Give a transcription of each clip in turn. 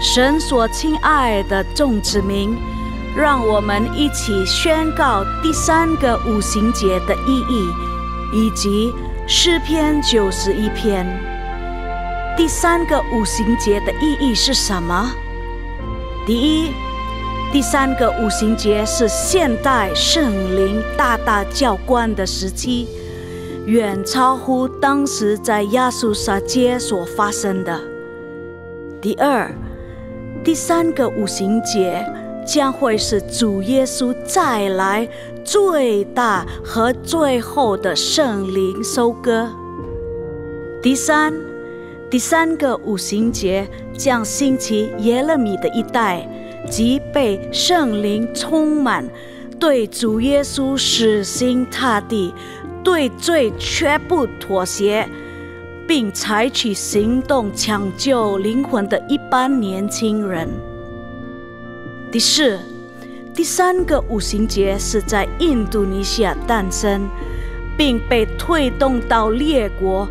神所亲爱的众子民，让我们一起宣告第3个五旬节的意义，以及诗篇91篇。第3个五旬节的意义是什么？第一，第3个五旬节是现代圣灵大大浇灌的时期，远超乎当时在亚述撒街所发生的。第二，第3个五旬节将会是主耶稣再来最大和最后的圣灵收割。第三个五旬节将兴起耶勒米的一代，即被圣灵充满，对主耶稣死心塌地，对罪绝不妥协，并采取行动抢救灵魂的一般年轻人。第四，第3个五旬节是在印度尼西亚诞生，并被推动到列国。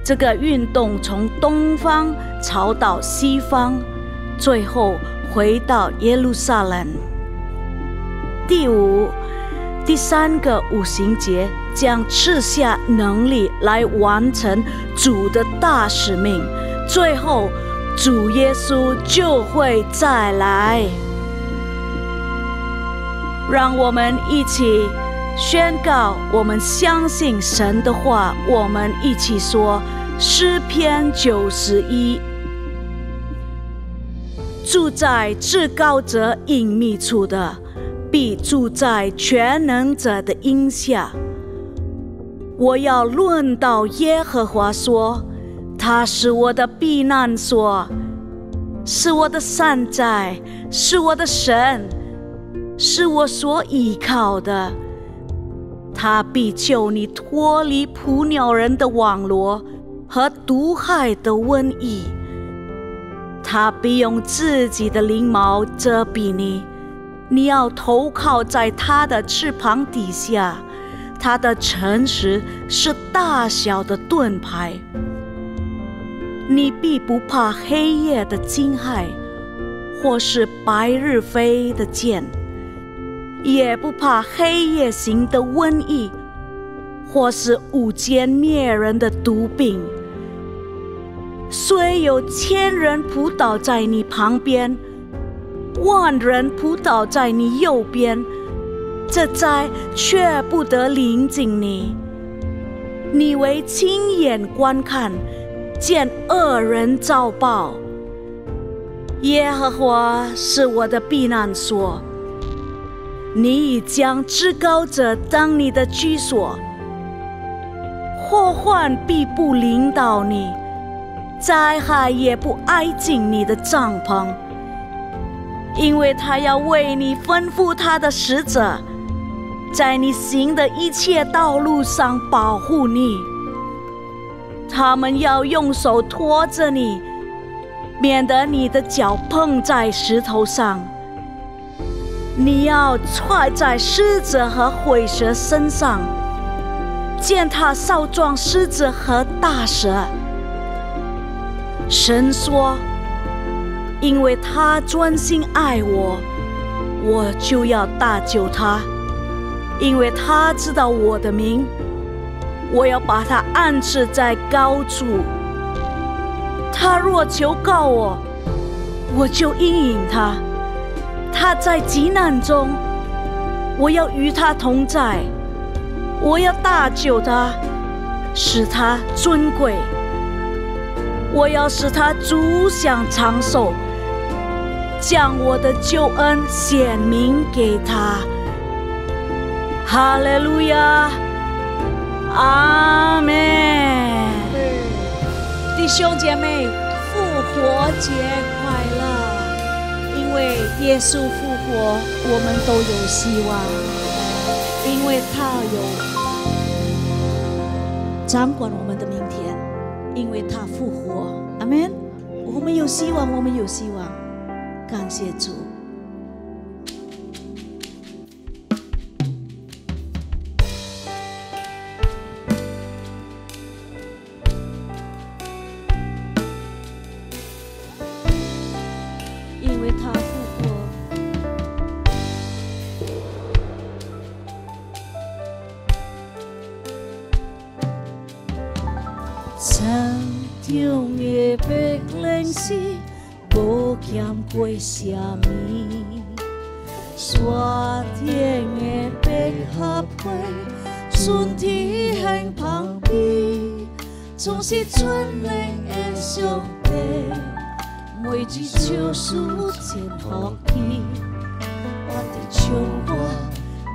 这个运动从东方朝到西方，最后回到耶路撒冷。第五，第3个五旬节将赐下能力来完成主的大使命，最后主耶稣就会再来。让我们一起宣告，我们相信神的话。我们一起说诗篇91：住在至高者隐秘处的，必住在全能者的荫下。我要论到耶和华说，他是我的避难所，是我的山寨，是我的神，是我所依靠的。他必救你脱离捕鸟人的网罗和毒害的瘟疫。他必用自己的翎毛遮蔽你，你要投靠在他的翅膀底下。他的诚实是大小的盾牌。你必不怕黑夜的惊骇，或是白日飞的箭，也不怕黑夜行的瘟疫，或是午间灭人的毒病。虽有1000人扑倒在你旁边，10000人扑倒在你右边，这灾却不得临近你。你为亲眼观看，见恶人遭报。耶和华是我的避难所，你已将至高者当你的居所。祸患必不临到你，灾害也不挨近你的帐篷，因为他要为你吩咐他的使者，在你行的一切道路上保护你。他们要用手托着你，免得你的脚碰在石头上。你要踹在狮子和虺蛇身上，践踏少壮狮子和大蛇。神说，因为他专心爱我，我就要搭救他。因为他知道我的名，我要把他安置在高处。他若求告我，我就应允他。他在急难中，我要与他同在。我要搭救他，使他尊贵。我要使他足享长寿，将我的救恩显明给他。哈利路亚，阿们。弟兄姐妹，复活节快乐！因为耶稣复活，我们都有希望，因为他有掌管我们的明天，因为他复活。阿们。我们有希望，我们有希望，感谢主。为他复活。山中的白灵丝，无欠过什么。山顶的百合花，春天很旁边，总是春灵的上帝，每日笑书真福气。我伫唱歌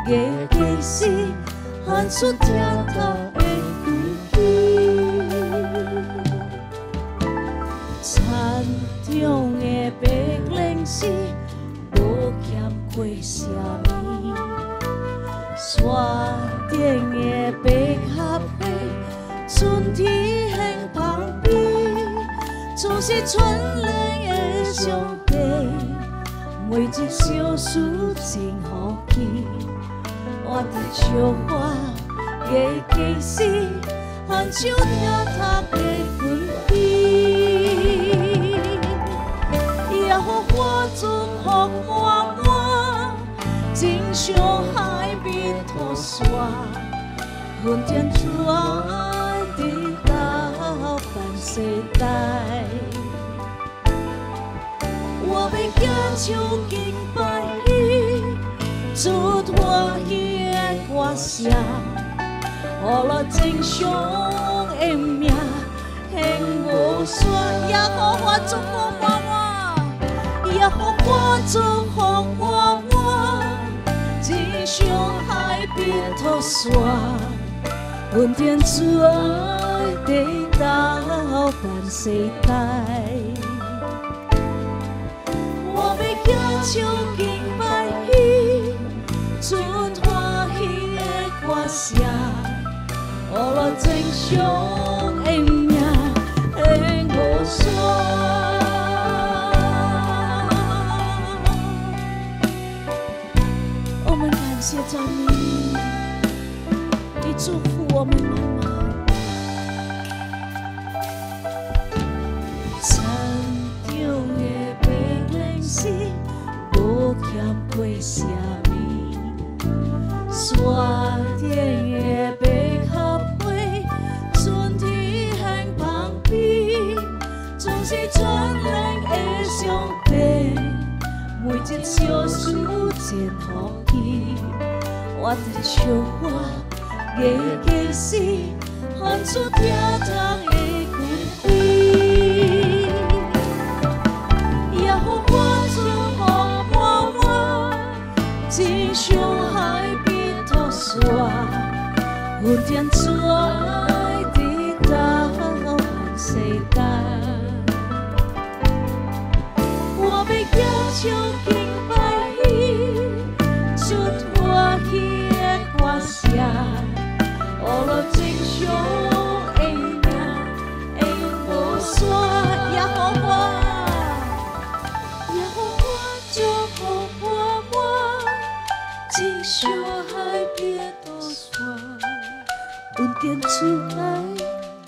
的歌词，喊出听头的语气。山中的白灵丝，无欠过什么。山顶的百合花，春天很旁边，总是春灵的上帝，每日小事真好记。我伫唱歌的歌词，喊唱听读的文笔，也予我总予我满，真像海边土沙，云天转直到半世代。我要行唱敬拜你，出欢喜的歌声，予了真相的名，幸无山，也予我祝福满满，也予我祝福满满，真像海边土沙，云天转直到半世代。我要行唱敬拜你，出欢喜的歌声，予了真相的名，幸无山。我们感谢赞美你，你祝福我们满满。山中的白灵丝，无欠过什么。山顶的百合花，春天很旁边，总是春灵的上帝，每日小事真好记。我伫唱歌的歌词，喊出听读的句句，也予我祝福满满，真像海边土沙，云天转直到半世代。我要行唱敬拜你，出欢喜的歌声，予了真相的名，永无山，也予我祝福满满，真像海边土沙，云天转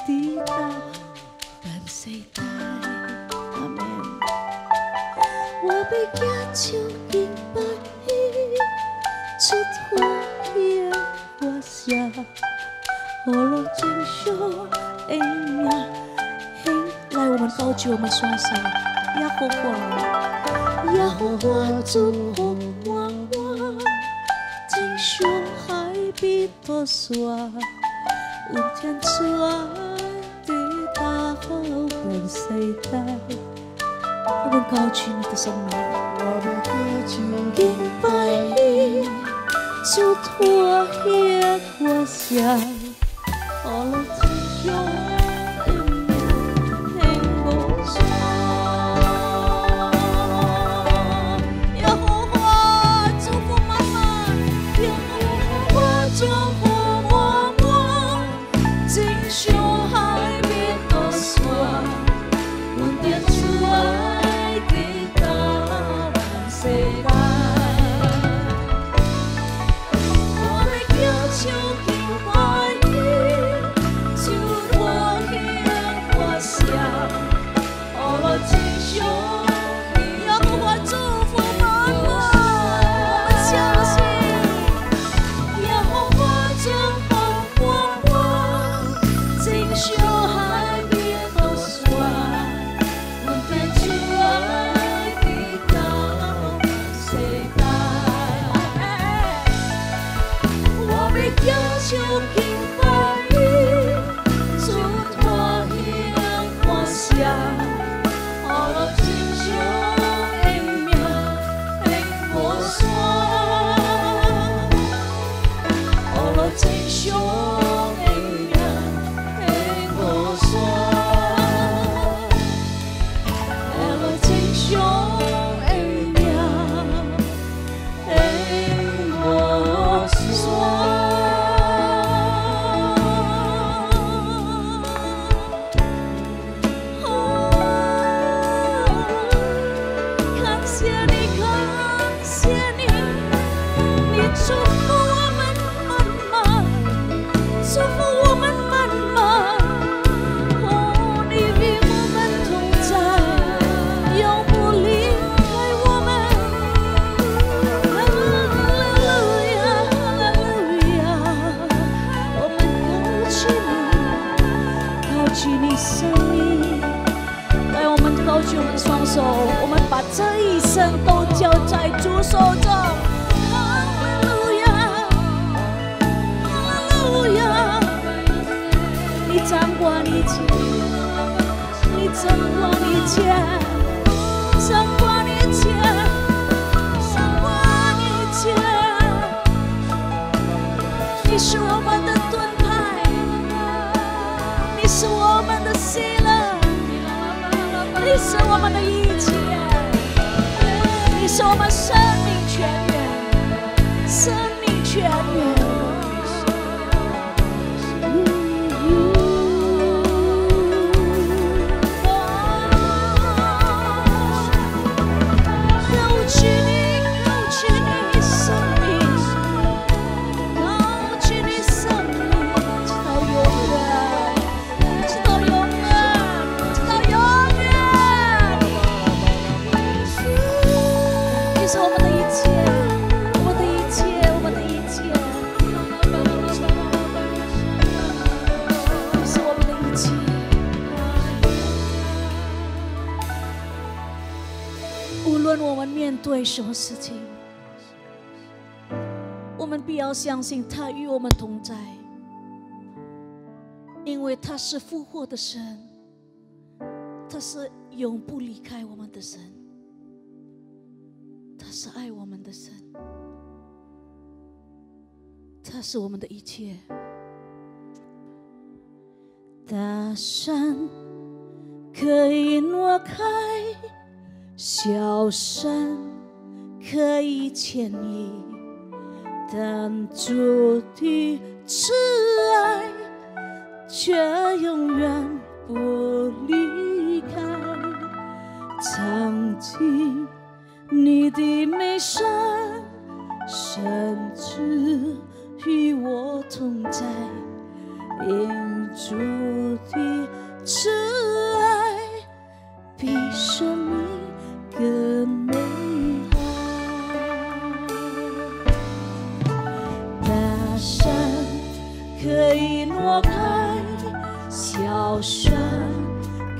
直到半世代。阿门。我要行唱敬拜你，出欢喜的歌声，予了真相的名。来，我们高举我们双手，也予我祝福满满，真像海边土沙，云天转直到半世代。我们高举你的生命，敬拜你，出欢喜的歌声，予了真相的名，幸无山，也予我祝福满满，也予我祝福满满，真像海边土沙，云天转。我要行唱敬拜双手，我们把这一生都交在主手中。哈利路亚，哈利路亚！你掌管一切，你掌管一切，掌管一切，掌管一切。你是我们的盾牌，你是我们的喜乐，你是我们的一切，你是我们生命泉源，生命泉源。我们面对什么事情，我们必要相信他与我们同在，因为他是复活的神，他是永不离开我们的神，他是爱我们的神，他是我们的一切。大山可以挪开，小山可以迁移，但主的慈爱却永远不离开。藏进你的美善，甚至与我同在，因主的慈爱比生命更美好。大山可以挪开，小山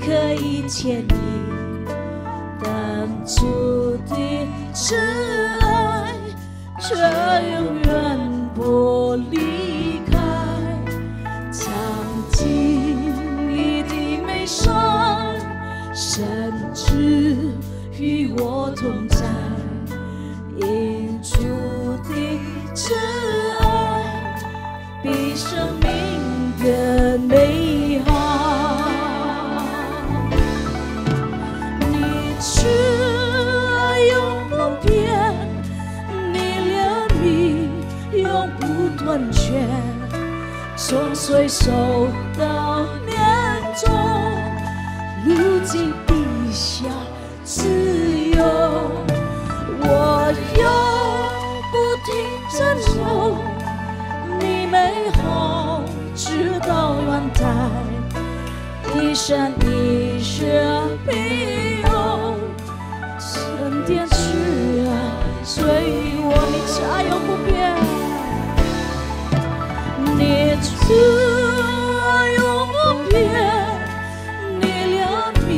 可以迁移，但主的慈爱却永远不离开。藏进你的美善，甚至与我同在，因主的慈爱比生命更美好。你慈爱永不变，你怜悯永不断绝，从岁首到年终，如今地下自由。我永不停珍留你美好，直到永代，一生一世必有神殿慈爱随我。你慈爱永不变，你慈爱永不变，你怜悯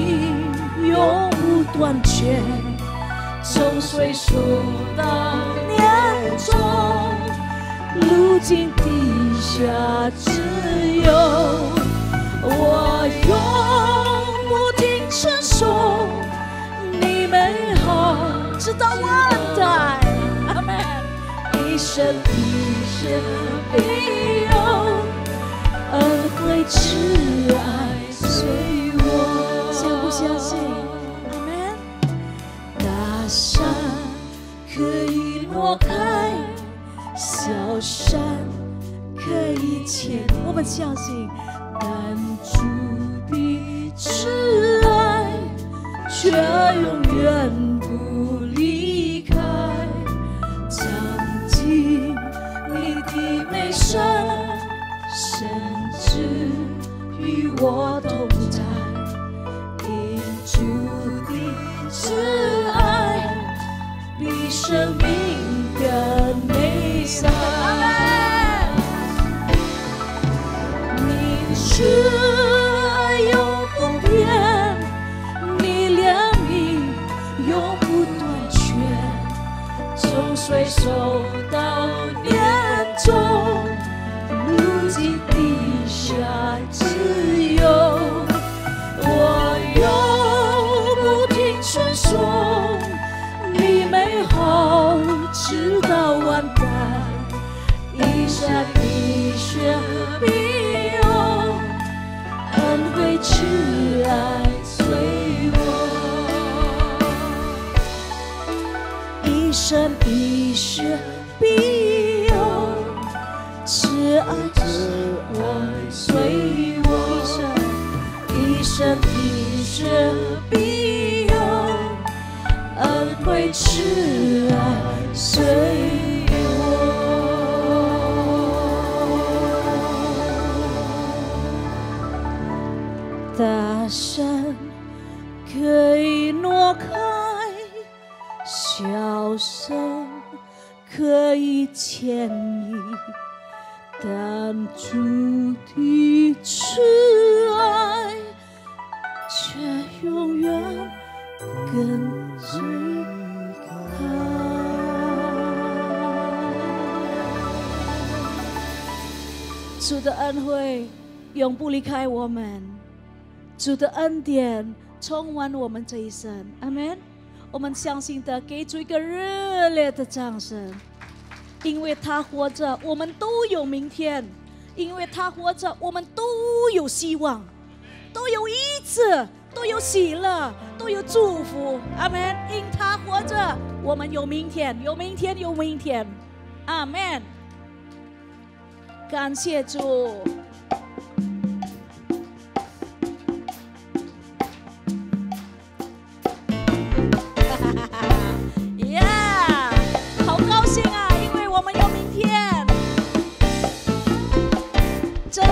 永不断绝，从岁数到年终，如今地下自由。我永不停承受你美好，直到万代。阿们。一生一世必有恩惠慈爱随我。相不相信？阿们。大山可以挪开，小山可以迁，我们相信，但主的慈爱却永远不离开。藏进你的美善，甚至与我同在，因主的慈爱比生命更美善。你慈爱永不变，你怜悯岁受到年终，如今地下自由，我永不停顺从你美好，直到万代，一山一雪庇佑，恩惠慈爱随我，一生一世庇佑，慈爱随我，一生一世庇佑，恩惠慈爱随我。大山可以挪开，小山可以迁移，但主的慈爱却永远跟着他。主的恩惠永不离开我们，主的恩典充满我们这一生。阿们。我们相信的，给主一个热烈的掌声，因为他活着，我们都有明天；因为他活着，我们都有希望，都有医治，都有喜乐，都有祝福。阿们！因他活着，我们有明天，有明天，有明天。阿们！感谢主。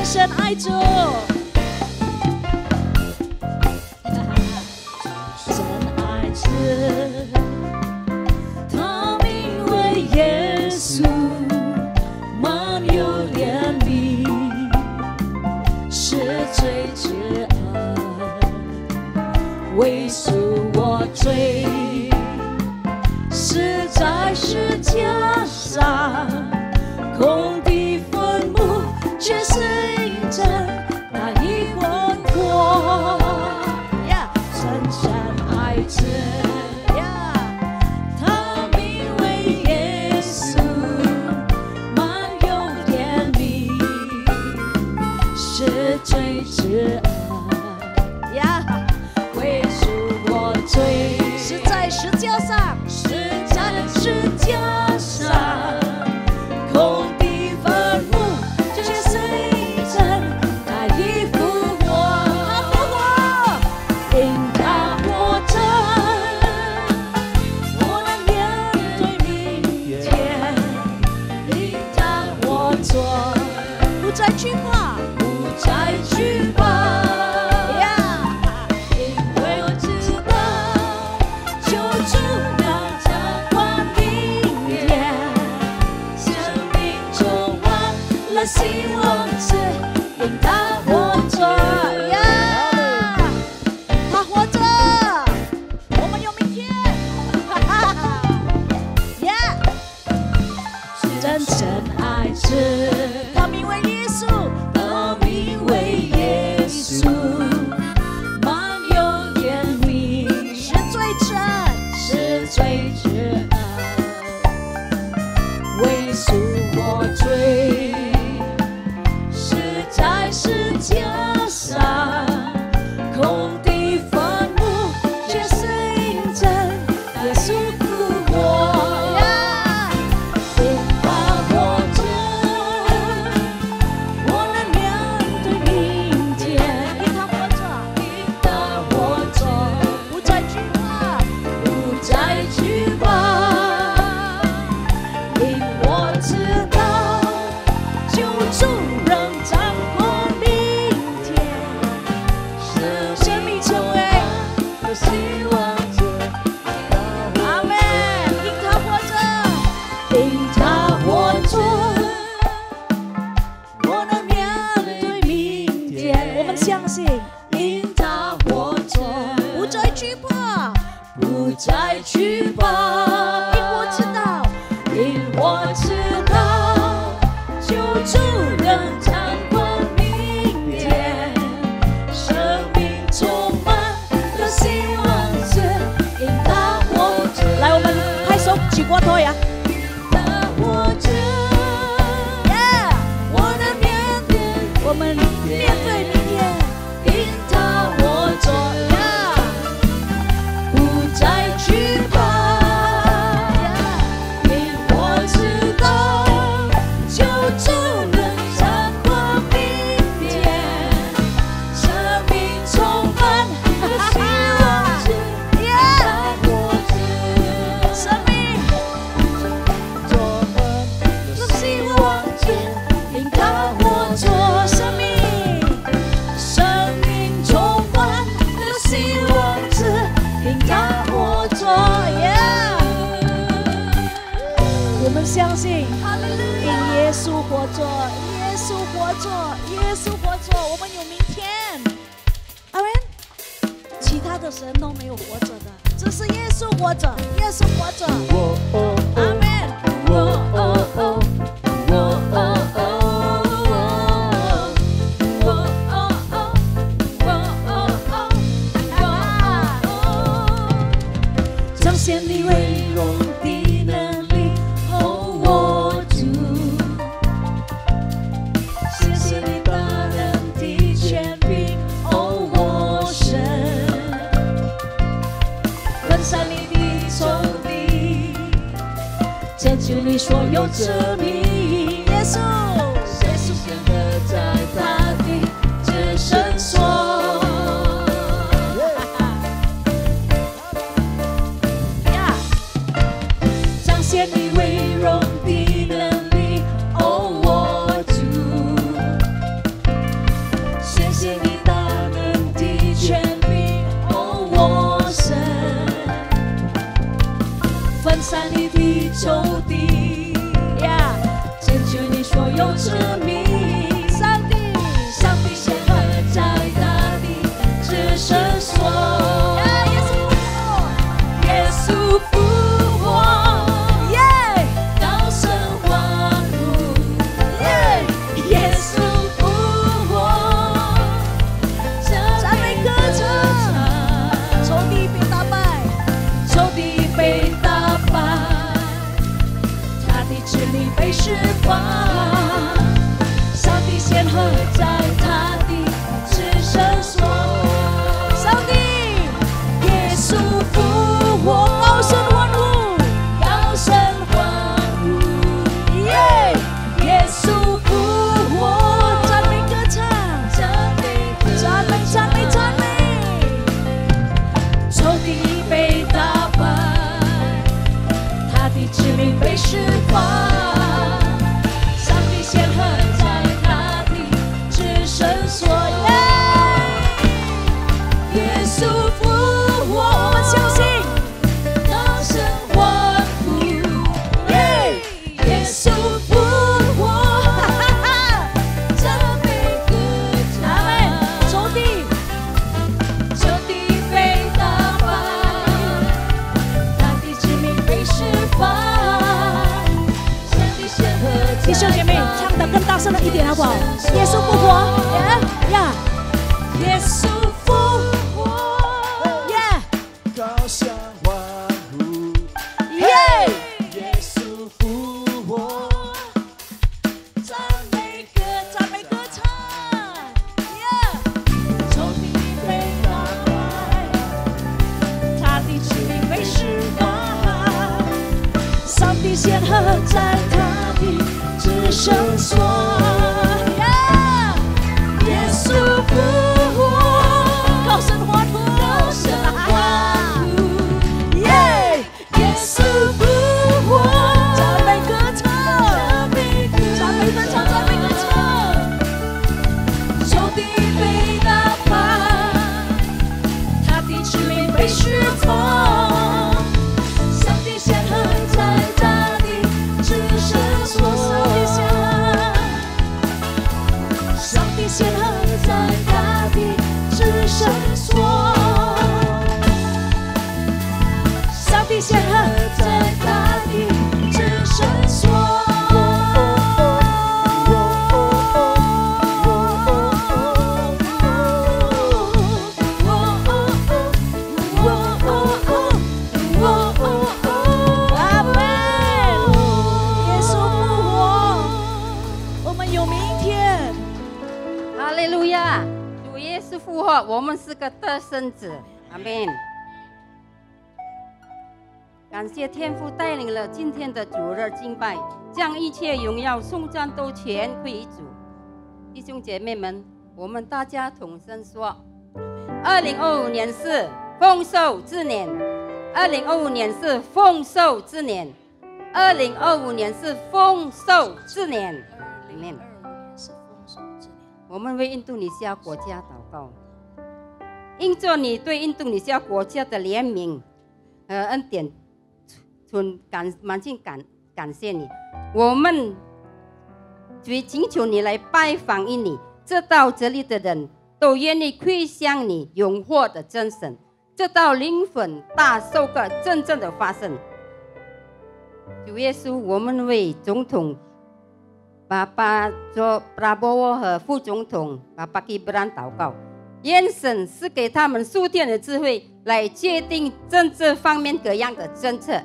深爱主，深爱主，他名为耶稣，满有怜悯，是最至爱，为赎我罪，死在十字架上，空的坟墓却是那一魂魄，深深爱着，他名为耶稣，满有怜悯，是最至爱，为赎我罪，是在十字架上，是在十字架上，空的坟墓却是再惧怕，不再惧怕，因为我知道，救主要掌管明天，生命充满了希望是因他活着，他活着，我们有明天，真深爱着。他名为耶稣，他名为耶稣，满有怜悯，是最真，是最至爱，为赎我罪，是在十字架上，空的坟墓却是印证耶稣复活。相信因他活着，不再惧怕，不再惧怕，因我知道我知道，救主能掌管明天，生命充满了希望是引导我。来，我们拍手举过头呀！我们面对明天，引导我左呀，不再惧怕，因我知道，救主能掌管明天，生命充满了希望是引导我左，生命充满了希望是引导我左。相信因耶稣活着，耶稣活着，耶稣活着，我们有明天。阿门。其他的神都没有活着的，只是耶稣活着，耶稣活着。阿门。彰显你为荣的能力。拯救你所有者名，耶稣，耶稣显赫在他的至圣所。彰显你为荣的能力，哦，我主，显现你大能的权柄，哦，我神，分散你的仇敌呀，拯救你所有者名。上帝，上帝显赫在他的至圣所。耶稣，耶稣复活，耶，高声欢呼，耶，耶稣复活，赞美歌唱，仇敌被打败，仇敌被打败。使你被释放，上帝显赫在他的至圣所。上帝，耶稣复活，高声欢呼，高声欢呼，耶！耶稣复活，赞美歌唱，赞美赞美赞美赞美，仇敌被打败，他的指令被释放。弟兄姐妹，唱得更大声了一点好不好？耶稣复活，呀！耶稣复活，耶！高声欢呼，耶！耶稣复活，赞美歌唱，耶！仇敌被打败，他的指令被释放，上帝显赫在他的至圣所，耶稣复活，高声欢呼，高声欢呼，耶！耶稣复活，赞美歌唱，赞美歌唱，赞美歌唱，仇敌被打败，他的指令被释放，上帝显赫在他的至圣所。上帝显赫在他的至圣所，上帝显赫在他的至圣所。说我们是个得胜者。阿们。感谢天父带领了今天的主日敬拜，将一切荣耀颂赞都全归于主。弟兄姐妹们，我们大家同声说：2025年是丰收之年，2025年是丰收之年，2025年是丰收之年。2025年是丰收之年。我们为印度尼西亚国家祷告，因着你对印度尼西亚国家的怜悯和恩典，满心感谢你。我们请求你来拜访于你，这到这里的人都愿意归向你永活的真神，这道灵魂大受个真正的发生。主耶稣，我们为总统巴巴做布拉波沃和副总统巴巴基布兰祷告，愿神是给他们数天的智慧来界定政治方面各样的政策。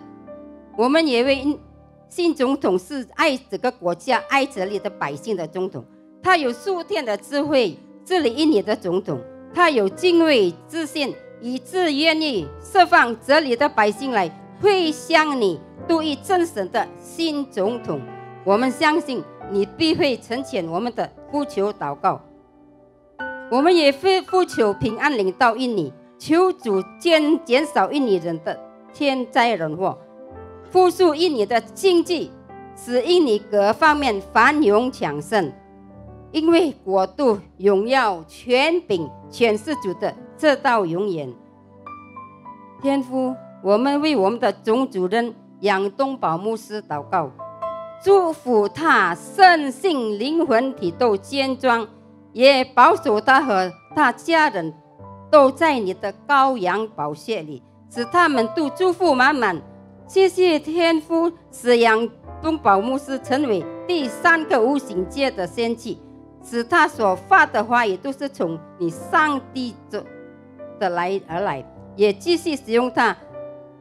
我们也为新总统是爱这个国家、爱这里的百姓的总统，他有数天的智慧治理印尼的总统，他有敬畏自信，以致愿意释放这里的百姓来会向你度一真神的新总统。我们相信你必会成全我们的呼求祷告。我们也会呼求平安临到印尼，求主减少印尼人的天灾人祸，复苏印尼的经济，使印尼各方面繁荣强盛。因为国度、荣耀、权柄全是主的，这到永远。天父，我们为我们的总主任杨东宝牧师祷告，祝福他身心灵魂体都健壮，也保守他和他家人都在你的羔羊宝血里，使他们都祝福满满。谢谢天父，使杨东宝牧师成为第3个无形界的先知，使他所发的话语都是从你上帝而来，也继续使用他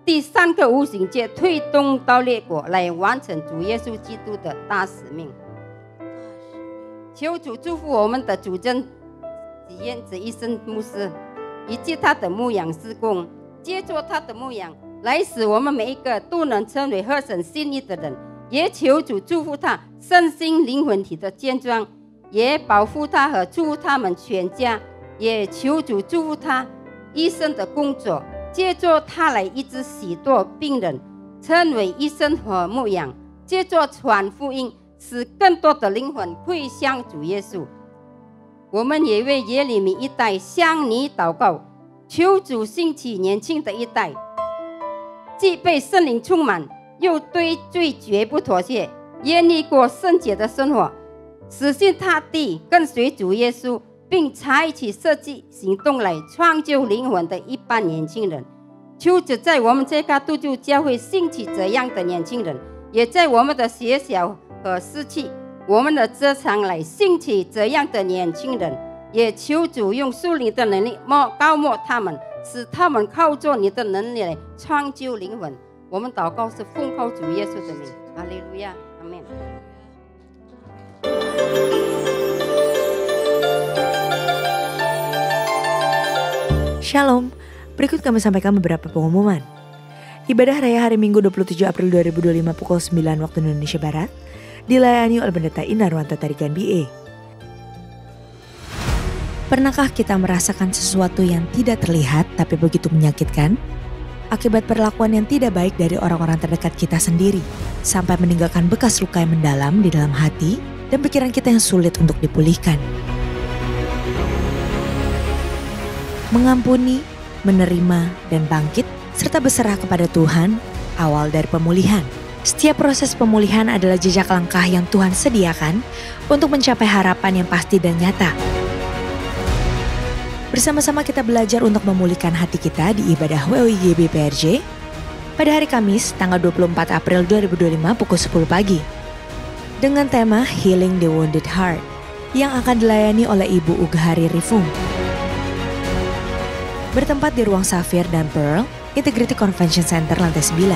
第3个无形界推动到列国，来完成主耶稣基督的大使命。求主祝福我们的主真吉燕子医生牧师，以及他的牧养事工，借助他的牧养来使我们每一个都能成为合神心意的人。也求主祝福他身心灵魂体的健壮，也保护他和祝福他们全家。也求主祝福他医生的工作，借助他来医治许多病人，成为医生和牧养，借助传福音，使更多的灵魂归向主耶稣。我们也为耶利米一代向你祷告，求主兴起年轻的一代，既被圣灵充满，又对罪绝不妥协，愿意过圣洁的生活，死心塌地跟随主耶稣，并采取实际行动来创救灵魂的一般年轻人。求主在我们这个督救教会兴起这样的年轻人，也在我们的学校和市区、我们的职场来兴起这样的年轻人。也求主用属灵的能力高抹他们，使他们靠着你的能力来创救灵魂。我们祷告是奉靠主耶稣的名，哈利路亚，阿们。Shalom, berikut kami sampaikan beberapa pengumuman. Ibadah Raya hari Minggu 27 April 2025 pukul 9 waktu Indonesia Barat dilayani oleh Pendeta Inarwanto Tarigan BA. Pernahkah kita merasakan sesuatu yang tidak terlihat tapi begitu menyakitkan? Akibat perlakuan yang tidak baik dari orang-orang terdekat kita sendiri, sampai meninggalkan bekas luka yang mendalam di dalam hati dan pikiran kita yang sulit untuk dipulihkan. Mengampuni, menerima, dan bangkit, serta berserah kepada Tuhan, awal dari pemulihan. Setiap proses pemulihan adalah jejak langkah yang Tuhan sediakan untuk mencapai harapan yang pasti dan nyata. Bersama-sama kita belajar untuk memulihkan hati kita di ibadah WOIGB PRJ pada hari Kamis tanggal 24 April 2025 pukul 10 pagi dengan tema Healing the Wounded Heart yang akan dilayani oleh Ibu Ughari Rifung. Bertempat di ruang Safir dan Pearl, Integrity Convention Center lantai 9.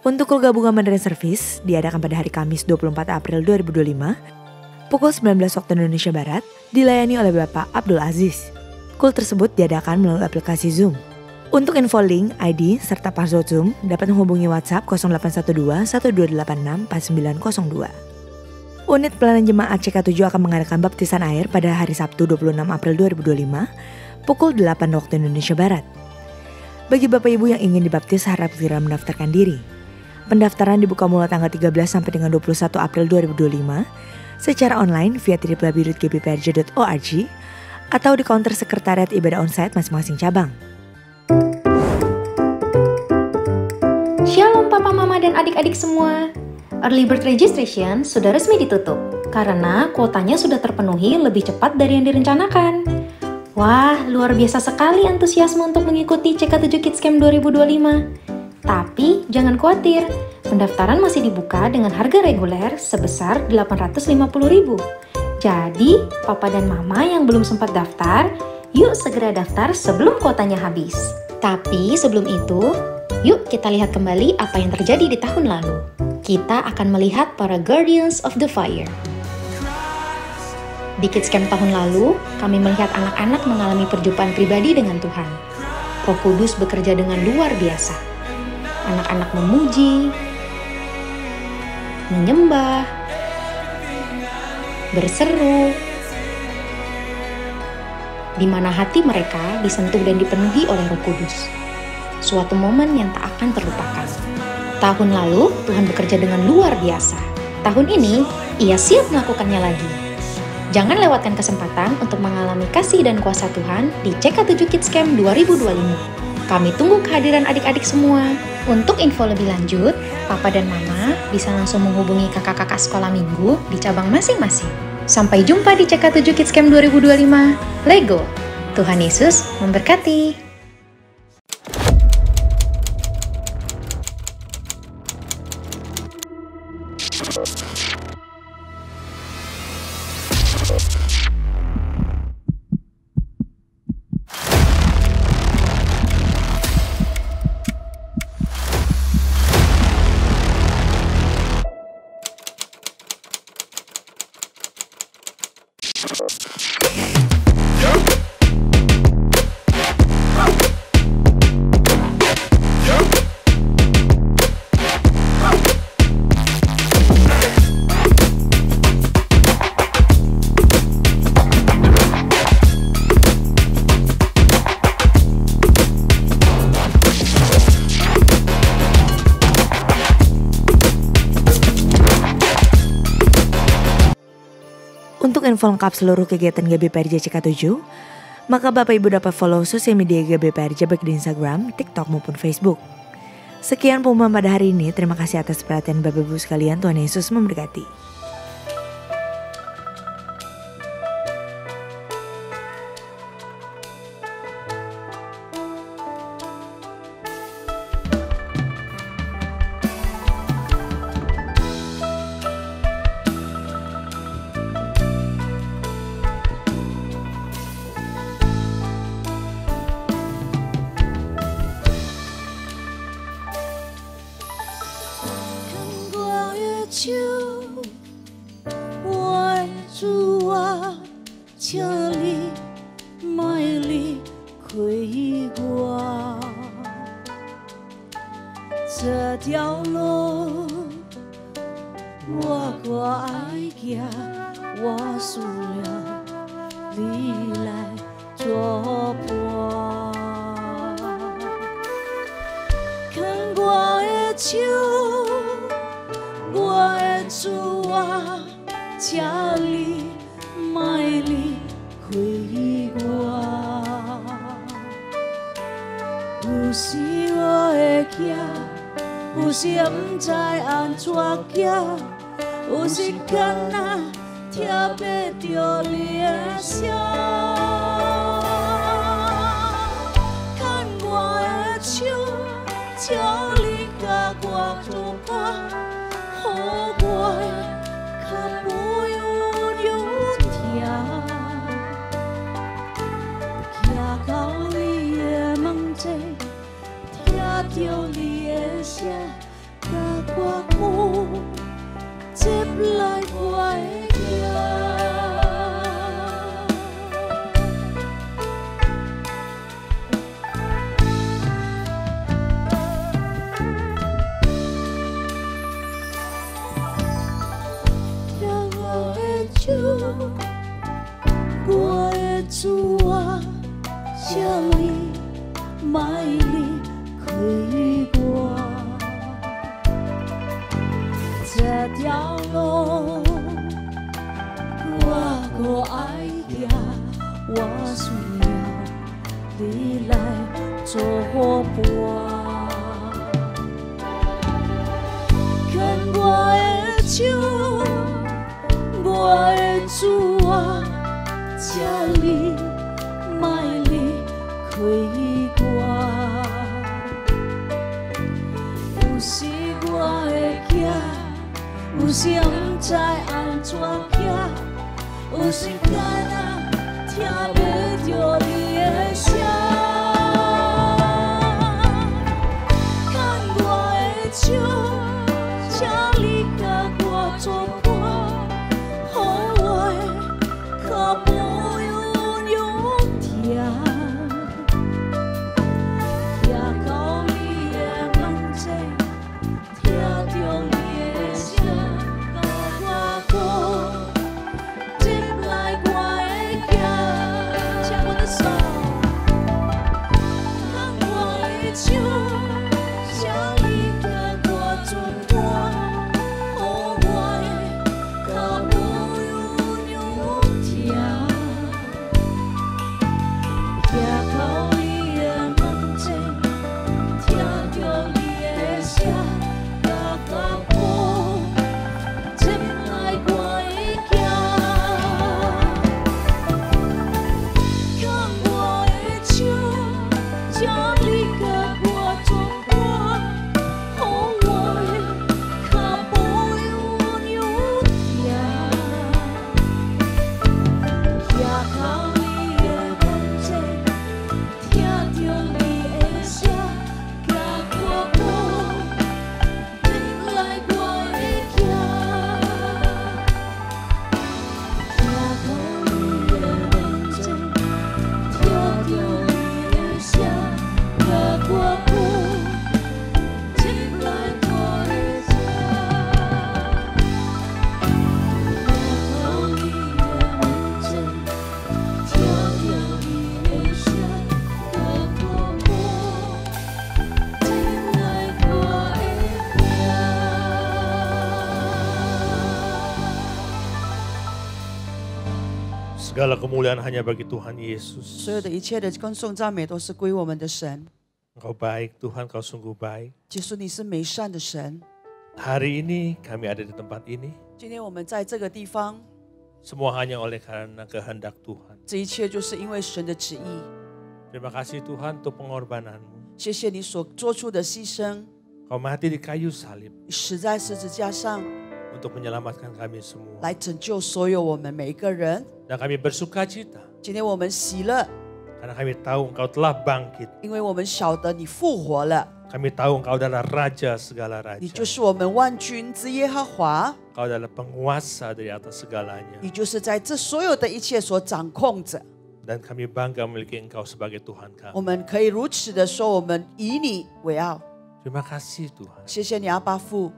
Untuk Kul Gabungan Mandarin Service diadakan pada hari Kamis 24 April 2025 pukul 19 waktu Indonesia Barat dilayani oleh Bapak Abdul Aziz. Kul tersebut diadakan melalui aplikasi Zoom. Untuk info link, ID, serta password Zoom dapat menghubungi WhatsApp 0812 1286 4902. Unit Pelayanan Jemaat CK7 akan mengadakan baptisan air pada hari Sabtu 26 April 2025 pukul 8 waktu Indonesia Barat. Bagi Bapak Ibu yang ingin dibaptis harap segera mendaftarkan diri. Pendaftaran dibuka mulai tanggal 13 sampai dengan 21 April 2025 secara online via www.gbprj.org atau di counter sekretariat ibadah onsite masing-masing cabang. Shalom Papa, Mama, dan adik-adik semua. Early Bird Registration sudah resmi ditutup karena kuotanya sudah terpenuhi lebih cepat dari yang direncanakan. Wah, luar biasa sekali antusiasme untuk mengikuti CK7 Kids Camp 2025. Tapi jangan khawatir, pendaftaran masih dibuka dengan harga reguler sebesar Rp850.000. Jadi, Papa dan Mama yang belum sempat daftar, yuk segera daftar sebelum kuotanya habis. Tapi sebelum itu, yuk kita lihat kembali apa yang terjadi di tahun lalu. Kita akan melihat para Guardians of the Fire. Di Kids Camp tahun lalu, kami melihat anak-anak mengalami perjumpaan pribadi dengan Tuhan. Roh Kudus bekerja dengan luar biasa. Anak-anak memuji, menyembah, berseru, di mana hati mereka disentuh dan dipenuhi oleh Roh Kudus. Suatu momen yang tak akan terlupakan. Tahun lalu, Tuhan bekerja dengan luar biasa. Tahun ini, Ia siap melakukannya lagi. Jangan lewatkan kesempatan untuk mengalami kasih dan kuasa Tuhan di CK7 Kids Camp 2025. Kami tunggu kehadiran adik-adik semua. Untuk info lebih lanjut, Papa dan Mama bisa langsung menghubungi kakak-kakak sekolah minggu di cabang masing-masing. Sampai jumpa di CK7 Kids Camp 2025. Lego, Tuhan Yesus memberkati. Untuk info lengkap seluruh kegiatan GBPRJ CK7, maka Bapak Ibu dapat follow sosial media GBPRJ baik di Instagram, TikTok maupun Facebook. Sekian pengumuman pada hari ini, terima kasih atas perhatian Bapak Ibu sekalian, Tuhan Yesus memberkati. 这里卖离开我，这条路我可爱行，我需要你来做伙伴。牵我的手，我的主啊，这里卖离开我。有时我会惊，有时不知安怎行，有时干那听不着你的声。牵我的手，请你甲我作伴，予我的脚步永永停。也到你的眼前，听着你的声，甲我讲，接来我的行。牵我的手，牵我的手，请你甲我作伴，予我的脚步永永停。也到你的眼前，听着你的声，甲我讲，接来我的行。牵我的手，请你甲我作伴，予我的脚步永永停。也到你的眼前，听着你的声，甲我讲，接来我的行。也到你的眼前，听着你的声，甲我讲，接来我的行。也到你的眼前，听着你的声，甲我讲，接来我的行。 Segala kemuliaan hanya bagi Tuhan Yesus. 所有的一切的歌颂赞美都是归我们的神。 Engkau baik Tuhan, Kau sungguh baik. 耶稣，你是美善的神。 Hari ini kami ada di tempat ini. 今天我们在这个地方， Semua hanya oleh karena kehendak Tuhan. 这一切就是因为神的旨意。 Terima kasih Tuhan untuk pengorbananmu. 谢谢你所做出的牺牲， Kau mati di kayu salib 你死在十字架上， untuk menyelamatkan kami semua. 来拯救所有我们每一个人。 Dan kami bersuka cita 今天我们喜乐， karena kami tahu Engkau telah bangkit. 因为我们晓得你复活了， Kami tahu Engkau adalah Raja segala 你 raja. 就是我们万军之耶和华， Engkau adalah penguasa dari atas segalanya. 你就是在这所有的一切所掌控着。 Dan kami bangga memiliki Engkau sebagai Tuhan 我 kami. 们可以如此的说，我们以你为傲。 Terima kasih Tuhan. 谢谢你，阿爸父。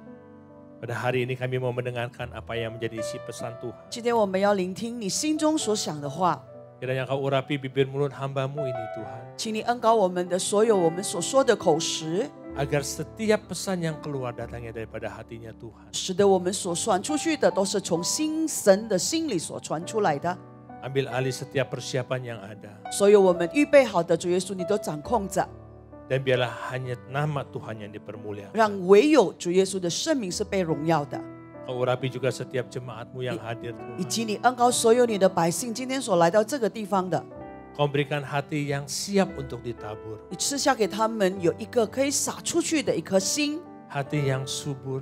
Pada hari ini kami mau mendengarkan apa yang menjadi isi pesan Tuhan. 今天我们要聆听你心中所想的话， Kiranya Kau urapi bibir mulut hamba-Mu ini Tuhan. 请你恩膏我们的所有我们所说的口实， Agar setiap pesan yang keluar datangnya daripada hatinya Tuhan. 使得我们所传出去的都是从神的心里所传出来的。 Ambil alih setiap persiapan yang ada. 所有我们预备好的主耶稣，你都掌控着， Dan biarlah hanya nama Tuhan yang dipermuliakan. 让唯有主耶稣的圣名是被荣耀的， Kau urapi juga setiap jemaat-Mu yang hadir 以 Tuhan. 及你恩膏所有你的百姓今天所来到这个地方的， Kau berikan hati yang siap untuk ditabur. 你赐下给他们有一个可以撒出去的一颗心， Hati yang subur.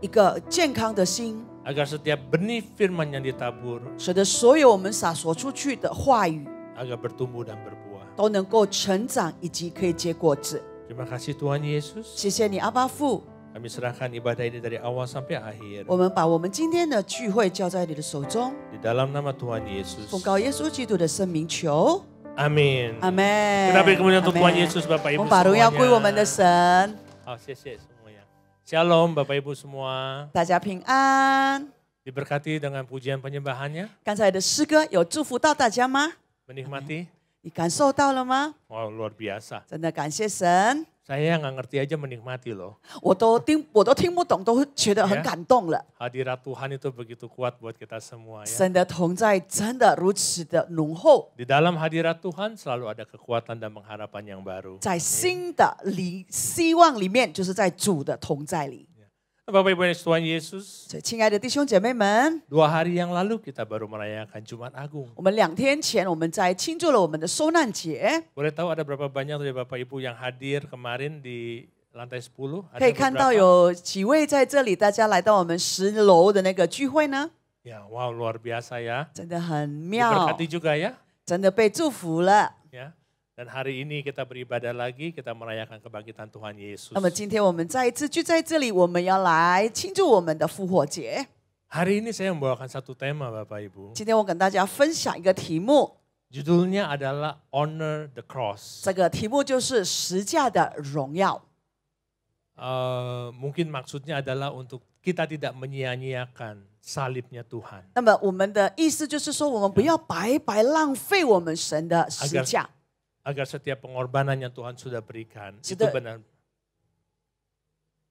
一个健康的心， Agar setiap benih firman yang ditabur. 使得所有我们撒所出去的话语 Agar bertumbuh dan berbuah. 都能够成长，以及可以结果子。 Terima kasih Tuhan Yesus. 谢谢你，阿爸父。 Kami serahkan ibadah ini dari awal sampai akhir. 我们把我们今天的聚会交在你的手中， Di dalam nama Tuhan Yesus. 奉告耶稣基督的圣名求， Amin. 阿门。 Kita beri kemuliaan untuk Tuhan 阿门 Yesus, Bapak 我 Ibu 们把荣耀归我们的 semuanya. 神， 好，谢谢semuanya. Shalom Bapak Ibu semua. 大家平安。 Diberkati dengan pujian penyembahannya. 刚才的诗歌有祝福到大家吗？ Menikmati. 你感受到了吗？ Wow, luar biasa. 真的感谢神， Saya nggak ngerti aja menikmati loh. 我都听不懂，都觉得很感动了。 Hadirat Tuhan itu begitu kuat buat kita semua ya. 神的同在真的如此的浓厚， Di dalam hadirat Tuhan selalu ada kekuatan dan pengharapan yang baru. 在新的希望里面，就是在主的同在里。 Bapak Ibu yang Tuhan Yesus, 所以，亲爱的弟兄姐妹们， 2 hari yang lalu kita baru merayakan Jumat Agung. 我们2天前我们在庆祝了我们的受难节， Boleh tahu ada berapa banyak dari Bapak Ibu yang hadir kemarin di lantai 10? 可以看到有几位在这里，大家来到我们10楼的那个聚会呢， Ya, wow, luar biasa ya. 真的很妙， Diberkati juga ya. 真的被祝福了。 Ya. Dan hari ini kita beribadah lagi, kita merayakan kebangkitan Tuhan Yesus. 那么今天我们再一次聚在这里，我们要来庆祝我们的复活节。 Hari ini saya membawakan satu tema Bapak Ibu. 今天我跟大家分享一个题目， Judulnya adalah Honor the Cross. 这个题目就是十架的荣耀。 Mungkin maksudnya adalah untuk kita tidak menyia-nyiakan salibnya Tuhan. 那么我们的意思就是说，我们不要白白浪费我们神的十架， Agar setiap pengorbanan yang Tuhan sudah berikan, itu Sudah. benar.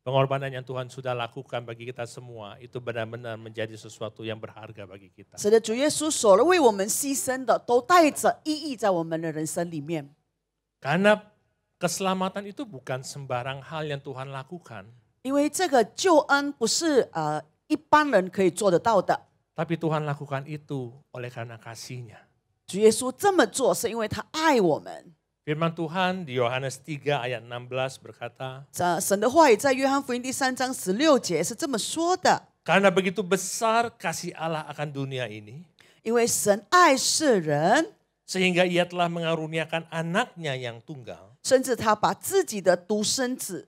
Pengorbanan yang Tuhan sudah lakukan bagi kita semua, itu benar-benar menjadi sesuatu yang berharga bagi kita. 使得主耶稣所为我们牺牲的，都带着意义在我们的人生里面。 Karena keselamatan itu bukan sembarang hal yang Tuhan lakukan. 因为这个救恩不是一般人可以做得到的， Tapi Tuhan lakukan itu oleh karena kasih-Nya. 主耶稣这么做是因为他爱我们。 Firman Tuhan di Yohanes 3 ayat 16 berkata, 神的话语在约翰福音第3章16节是这么说的： karena begitu besar kasih Allah akan dunia ini, 因为神爱世人， sehingga Ia telah mengaruniakan anaknya yang tunggal, 甚至他把自己的独生子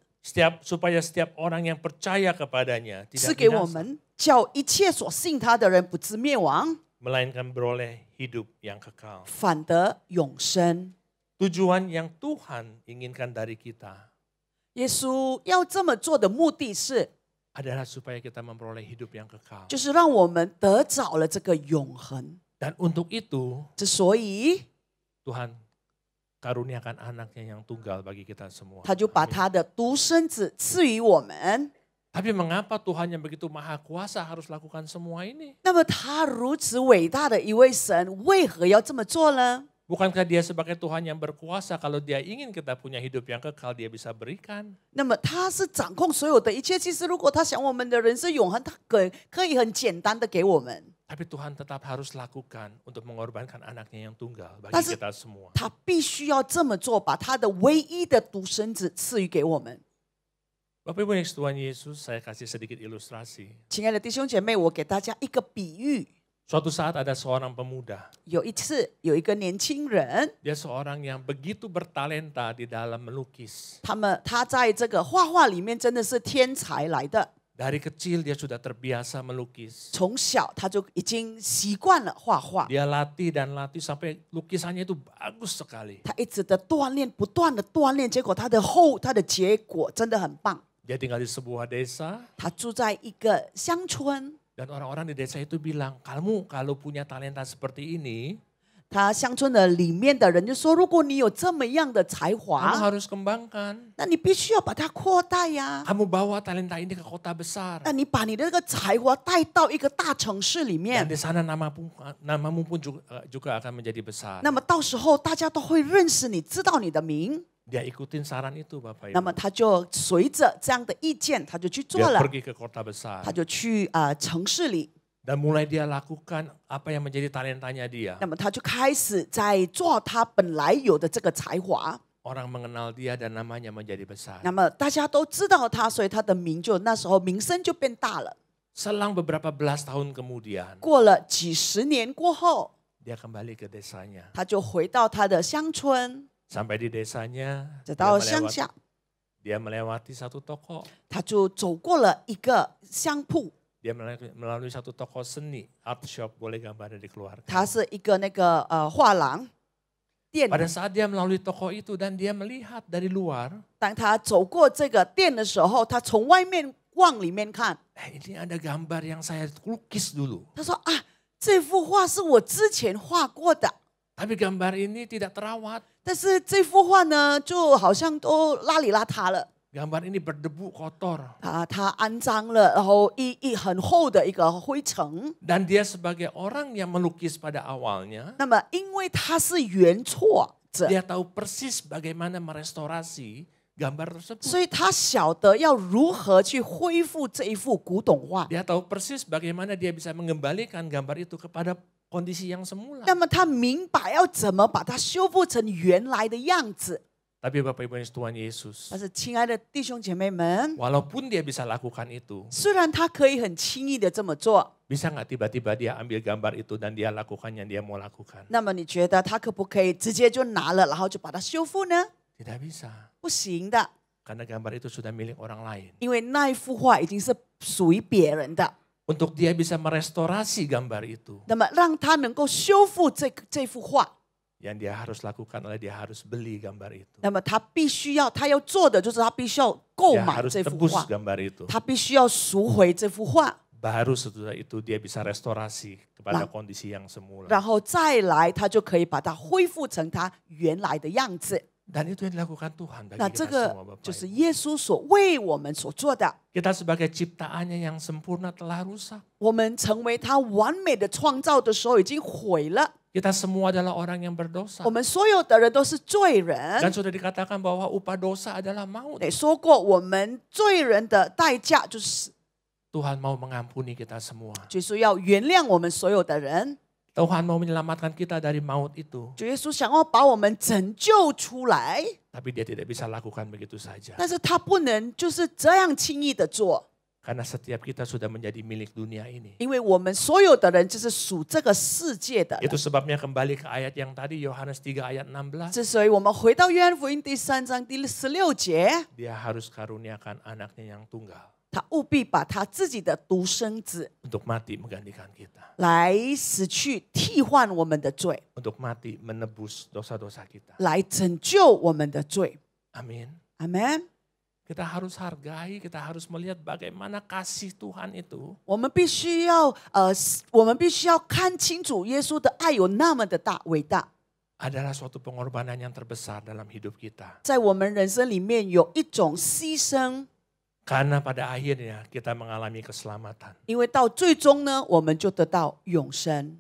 supaya setiap orang yang percaya kepadanya 赐 tidak 给我 binasa, 们，叫一切所信他的人不至灭亡， melainkan beroleh hidup yang kekal. 反得永生。 Tujuan yang Tuhan inginkan dari kita 耶稣要这么做的目的是， adalah supaya kita memperoleh hidup yang kekal. 就是让我们得着了这个永恒。 Dan untuk itu 之所以 Tuhan karuniakan anaknya yang tunggal bagi kita semua. 他就把他的独生子赐予我们。 Tapi mengapa Tuhan yang begitu maha kuasa harus lakukan semua ini? 那么他如此伟大的一位神，为何要这么做呢？ Bukankah dia sebagai Tuhan yang berkuasa, kalau dia ingin kita punya hidup yang kekal, dia bisa berikan? 那么他是掌控所有的一切。其实如果他想我们的人生永恒，他可以很简单的给我们。 Tapi Tuhan tetap harus lakukan untuk mengorbankan anaknya yang tunggal bagi 但是 kita semua. 他必须要这么做，把他的唯一的独生子赐予给我们。 Bapak Ibu yang Tuhan Yesus, saya kasih sedikit ilustrasi. 亲爱的弟兄姐妹，我给大家一个比喻。 Suatu saat ada seorang pemuda, 有一次，有一个年轻人， dia seorang yang begitu bertalenta di dalam melukis. 他在这个画画里面真的是天才来的。 Dari kecil dia sudah terbiasa melukis. 从小他就已经习惯了画画， Dia latih dan latih sampai lukisannya itu bagus sekali. 他一直的锻炼，不断的锻炼，结果他的结果真的很棒。 Dia tinggal di sebuah desa, 他住在一个乡村， dan orang-orang di desa itu bilang, kamu kalau punya talenta seperti ini, 他乡村的里面的人就说：“如果你有这么样的才 kamu 华， harus kembangkan. 那你必须要把它扩大呀。 Kamu bawa talenta ini ke kota besar. 那你把你的这个才华带到一个大城市里 Dan 面， di sana namamu pun juga akan menjadi besar. 那么到时候大家都会认识你，知道你的名。 Dia ikutin saran itu Bapak 那么 Ibu. 他就随着这样的意见，他就去做 Dia 了， pergi ke kota besar. 他就去城市里， Dan mulai dia lakukan apa yang menjadi talentanya dia. 那么他就开始在做他本来有的这个才华。 Orang mengenal dia dan namanya menjadi besar. 那么大家都知道他，所以他的名就那时候名声就变大了。 Selang beberapa belas tahun kemudian, 过了几十年过后， dia kembali ke desanya. 他就回到他的乡村， Sampai di desanya, 走到乡下， dia melewati satu toko. 他就走过了一个香铺， Dia melalui satu toko seni, art shop, boleh gambarnya dikeluarkan. 它是一个那个画廊店。 Pada saat dia melalui toko itu dan dia melihat dari luar, 当他走过这个店的时候，他从外面往里面看， ini ada gambar yang saya lukis dulu. 他说：“啊，这幅画是我之前画过的。” Tapi gambar ini tidak terawat. 但是这幅画呢，就好像都邋里邋遢了。 Gambar ini berdebu kotor. 它肮脏了，然后很厚的一个灰尘。 Dan dia sebagai orang yang melukis pada awalnya, 那么，因为他是原作者， dia tahu persis bagaimana merestorasi gambar tersebut. 所以他晓得要如何去恢复这一幅古董画。 Dia tahu persis bagaimana dia bisa mengembalikan gambar itu kepada kondisi yang semula. 那么他明白要怎么把它修复成原来的样子。 Tapi Bapak Ibu yang Tuhan Yesus, 但是，亲爱的弟兄姐妹们， walaupun dia bisa lakukan itu, 虽然他可以很轻易的这么做， bisa nggak tiba-tiba dia ambil gambar itu dan dia lakukan yang dia mau lakukan? 那么你觉得他可不可以直接就拿了，然后就把它修复呢？ Tidak bisa. 不行的， Karena gambar itu sudah milik orang lain. 因为那一幅画已经是属于别人的。 Untuk dia bisa merestorasi gambar itu, 那么让他能够修复这幅画， yang dia harus lakukan adalah dia harus beli gambar itu. 那么他要做的就是他必须要购 Dia 买 harus 这幅 tebus 画， gambar itu. 他必须要赎回这幅画， Baru setelah itu dia bisa restorasi kepada kondisi yang semula. 然后再来他就可以把它恢复成他原来的样子。 Dan itu yang dilakukan Tuhan bagi 那这 kita 个 semua Bapak 就是 Ibu. 耶稣所为我们所做的。 Kita sebagai ciptaannya yang sempurna telah rusak. 我们成为他完美的创造的时候，已经毁了。 Kita semua adalah orang yang berdosa. 我们所有的人都是罪人。 Dan sudah dikatakan bahwa upah dosa adalah maut. 也说过，我们罪人的代价就是死， Tuhan mau mengampuni kita semua. 就是要原谅我们所有的人。 Tuhan mau menyelamatkan kita dari maut itu. 主耶稣想要把我们拯救出来， Tapi dia tidak bisa lakukan begitu saja. 但是他不能就是这样轻易的做， Karena setiap kita sudah menjadi milik dunia ini. 因为我们所有的人就是属这个世界的人。 Itu sebabnya kembali ke ayat yang tadi, Yohanes 3 ayat 16. 之所以我们回到约翰福音第3章第16节， Dia harus karuniakan anaknya yang tunggal 他务必把他自己的独生子 untuk mati menggantikan kita. 来死去，替换我们的罪， Untuk mati menebus dosa-dosa kita. 来拯救我们的罪。 Amin. 阿门。 Kita harus hargai, kita harus melihat bagaimana kasih Tuhan itu 我们必须要看清楚耶稣的爱有那么的大伟大， adalah suatu pengorbanan yang terbesar dalam hidup kita. 在我们人生里面有一种牺牲， Karena pada akhirnya kita mengalami keselamatan. 因为到最终呢，我们就得到永生。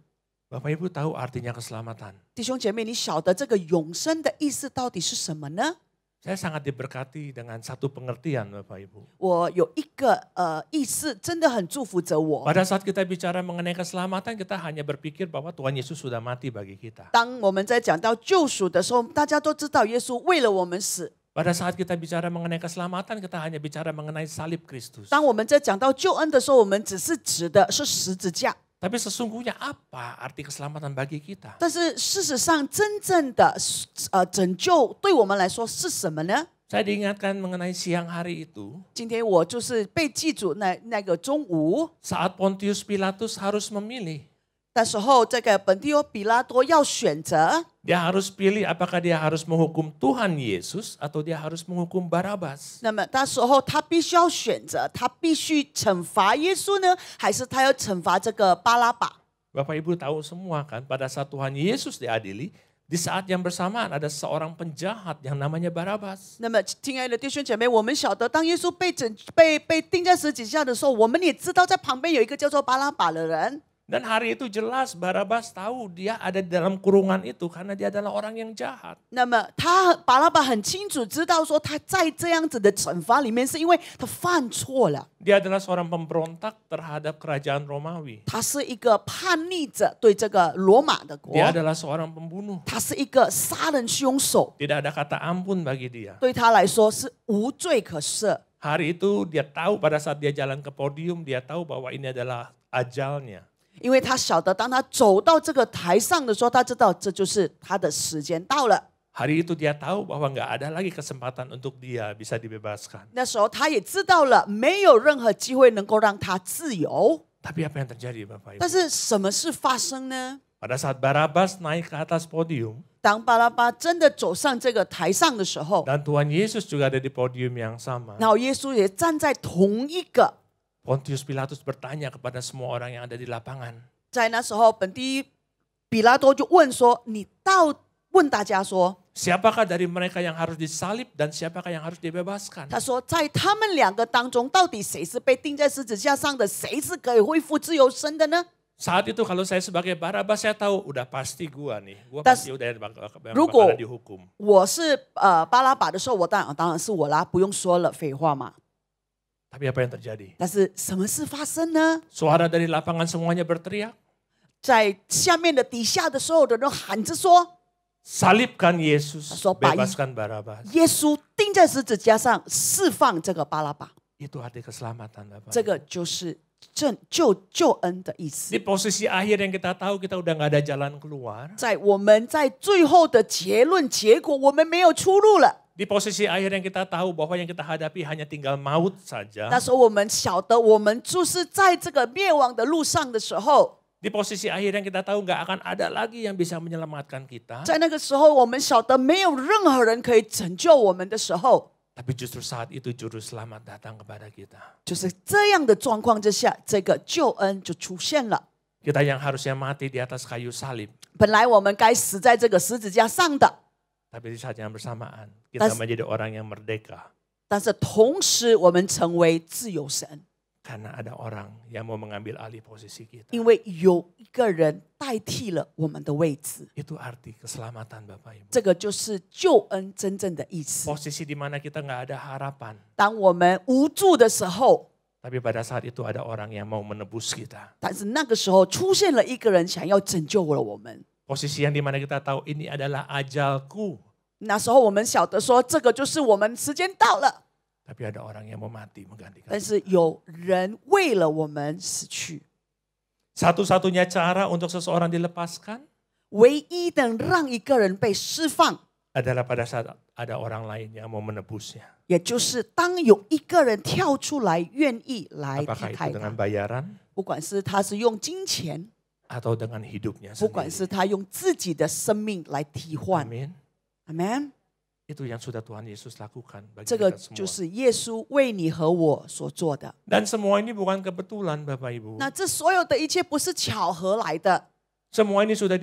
Bapak Ibu tahu artinya keselamatan? 弟兄姐妹，你晓得这个永生的意思到底是什么呢？ Saya sangat diberkati dengan satu pengertian Bapak Ibu. 我有一个意思，真的很祝福着我。 Pada saat kita bicara mengenai keselamatan, kita hanya berpikir bahwa Tuhan Yesus sudah mati bagi kita. 当我们在讲到救赎的时候，大家都知道耶稣为了我们死。 Pada saat kita bicara mengenai keselamatan, kita hanya bicara mengenai salib Kristus. 当我们在讲到救恩的时候，我们只是指的是十字架。 Tapi sesungguhnya apa arti keselamatan bagi kita? 但是事实上，真正的拯救对我们来说是什么呢？ Saya diingatkan mengenai siang hari itu, 今天我就是被记住那个中午 saat Pontius Pilatus harus memilih. 的时候，这个本地欧比拉多要选择， Dia harus pilih apakah dia harus menghukum Tuhan Yesus atau dia harus menghukum Barabas. 那么那时候他必须要选择，他必须惩罚耶稣呢，还是他要惩罚这个巴拉巴？ Bapak Ibu tahu semua kan, pada saat Tuhan Yesus diadili, di saat yang bersamaan ada seorang penjahat yang namanya Barabas. 那么，亲爱的弟兄姐妹，我们晓得，当耶稣被钉在十字架的时候，我们也知道在旁边有一个叫做巴拉巴的人。 Dan hari itu jelas Barabas tahu dia ada di dalam kurungan itu karena dia adalah orang yang jahat. 那么巴拉巴很清楚知道说，他在这样子的惩罚里面，是因为他犯错了。 Dia adalah seorang pemberontak terhadap kerajaan Romawi. 他是一个叛逆者，对这个罗马的国， Dia adalah seorang pembunuh. 他是一个杀人凶手， Tidak ada kata ampun bagi dia. 对他来说是无罪可赦。 Hari itu dia tahu pada saat dia jalan ke podium, dia tahu bahwa ini adalah ajalnya. 因为他晓得，当他走到这个台上的时候，他知道这就是他的时间到了。 Hari itu dia tahu bahwa nggak ada lagi kesempatan untuk dia bisa dibebaskan. 那时候他也知道了，没有任何机会能够让他自由。 Tapi apa yang terjadi Bapak Ibu? 但是什么事发生呢？ Pada saat Barabas naik ke atas podium, 当巴拉巴真的走上这个台上的时候， dan Tuhan Yesus juga ada di podium yang sama. 然后耶稣也站在同一个。 Pontius Pilatus bertanya kepada semua orang yang ada di lapangan. 在那时候，本地比拉多就问说：“问大家说， siapakah dari mereka yang harus disalib dan siapakah yang harus dibebaskan?” 他说，在他们两个当中，到底谁是被钉在十字架上的，谁是可以恢复自由身的呢？ Saat itu kalau saya sebagai Barabas saya tahu udah pasti gua nih, gua Tas- pasti udah Rugo- bakalan dihukum. 我是巴拉巴的时候，我当然是我啦，不用说了，废话嘛。 Tapi apa yang terjadi? 但是什么事发生呢？ Suara dari lapangan semuanya berteriak, 在下面的底下的所有的人喊着说， salibkan Yesus, So, Pak, bebaskan Barabas. 耶稣钉在十字架上，释放这个巴拉巴， Itu arti keselamatan Bapak. 这个就是救恩的意思。 Di posisi akhir yang kita tahu kita udah gak ada jalan keluar. 在我们在最后的结果，我们没有出路了。 Di posisi akhir yang kita tahu bahwa yang kita hadapi hanya tinggal maut saja. 那时候我们晓得，我们就是在这个灭亡的路上的时候， Di posisi akhir yang kita tahu gak akan ada lagi yang bisa menyelamatkan kita. 在那个时候，我们晓得没有任何人可以拯救我们的时候， Tapi justru saat itu juru selamat datang kepada kita. 就是这样的状况之下，这个救恩就出现了。 Kita yang harusnya mati di atas kayu salib. 本来我们该死在这个十字架上的， Tapi di saat yang bersamaan kita Tas- menjadi orang yang merdeka. 但是同时我们成为自由神， Karena ada orang yang mau mengambil alih posisi kita. 因为有一个人代替了我们的位置。 Itu arti keselamatan Bapak Ibu. 这个就是救恩真正的意思。 Posisi di mana kita gak ada harapan. 当我们无助的时候， Tapi pada saat itu ada orang yang mau menebus kita. 但是那个时候出现了一个人想要拯救了我们。 Posisi yang di mana kita tahu ini adalah ajalku. 那时候我们晓得说，这个就是我们时间到了， Tapi ada orang yang mau mati menggantikan. 但是有人为了我们死去。 Satu-satunya cara untuk seseorang dilepaskan 唯一的让一个人被释放， adalah pada saat ada orang lain yang mau menebusnya. 也就是当有一个人跳出来，愿意来 Apakah 替 itu 代 dengan 他， bayaran 不管是他是用金钱， atau dengan hidupnya 不管 sendiri. 是他用自己的生命来替换。 Amin. 阿门。 Itu yang sudah Tuhan Yesus lakukan bagi 这个 kita 就 semua. 是耶稣为你和我所做的。 Dan semua ini bukan kebetulan Bapak Ibu. 那这所有的一切不是巧合来的， Semua ini sudah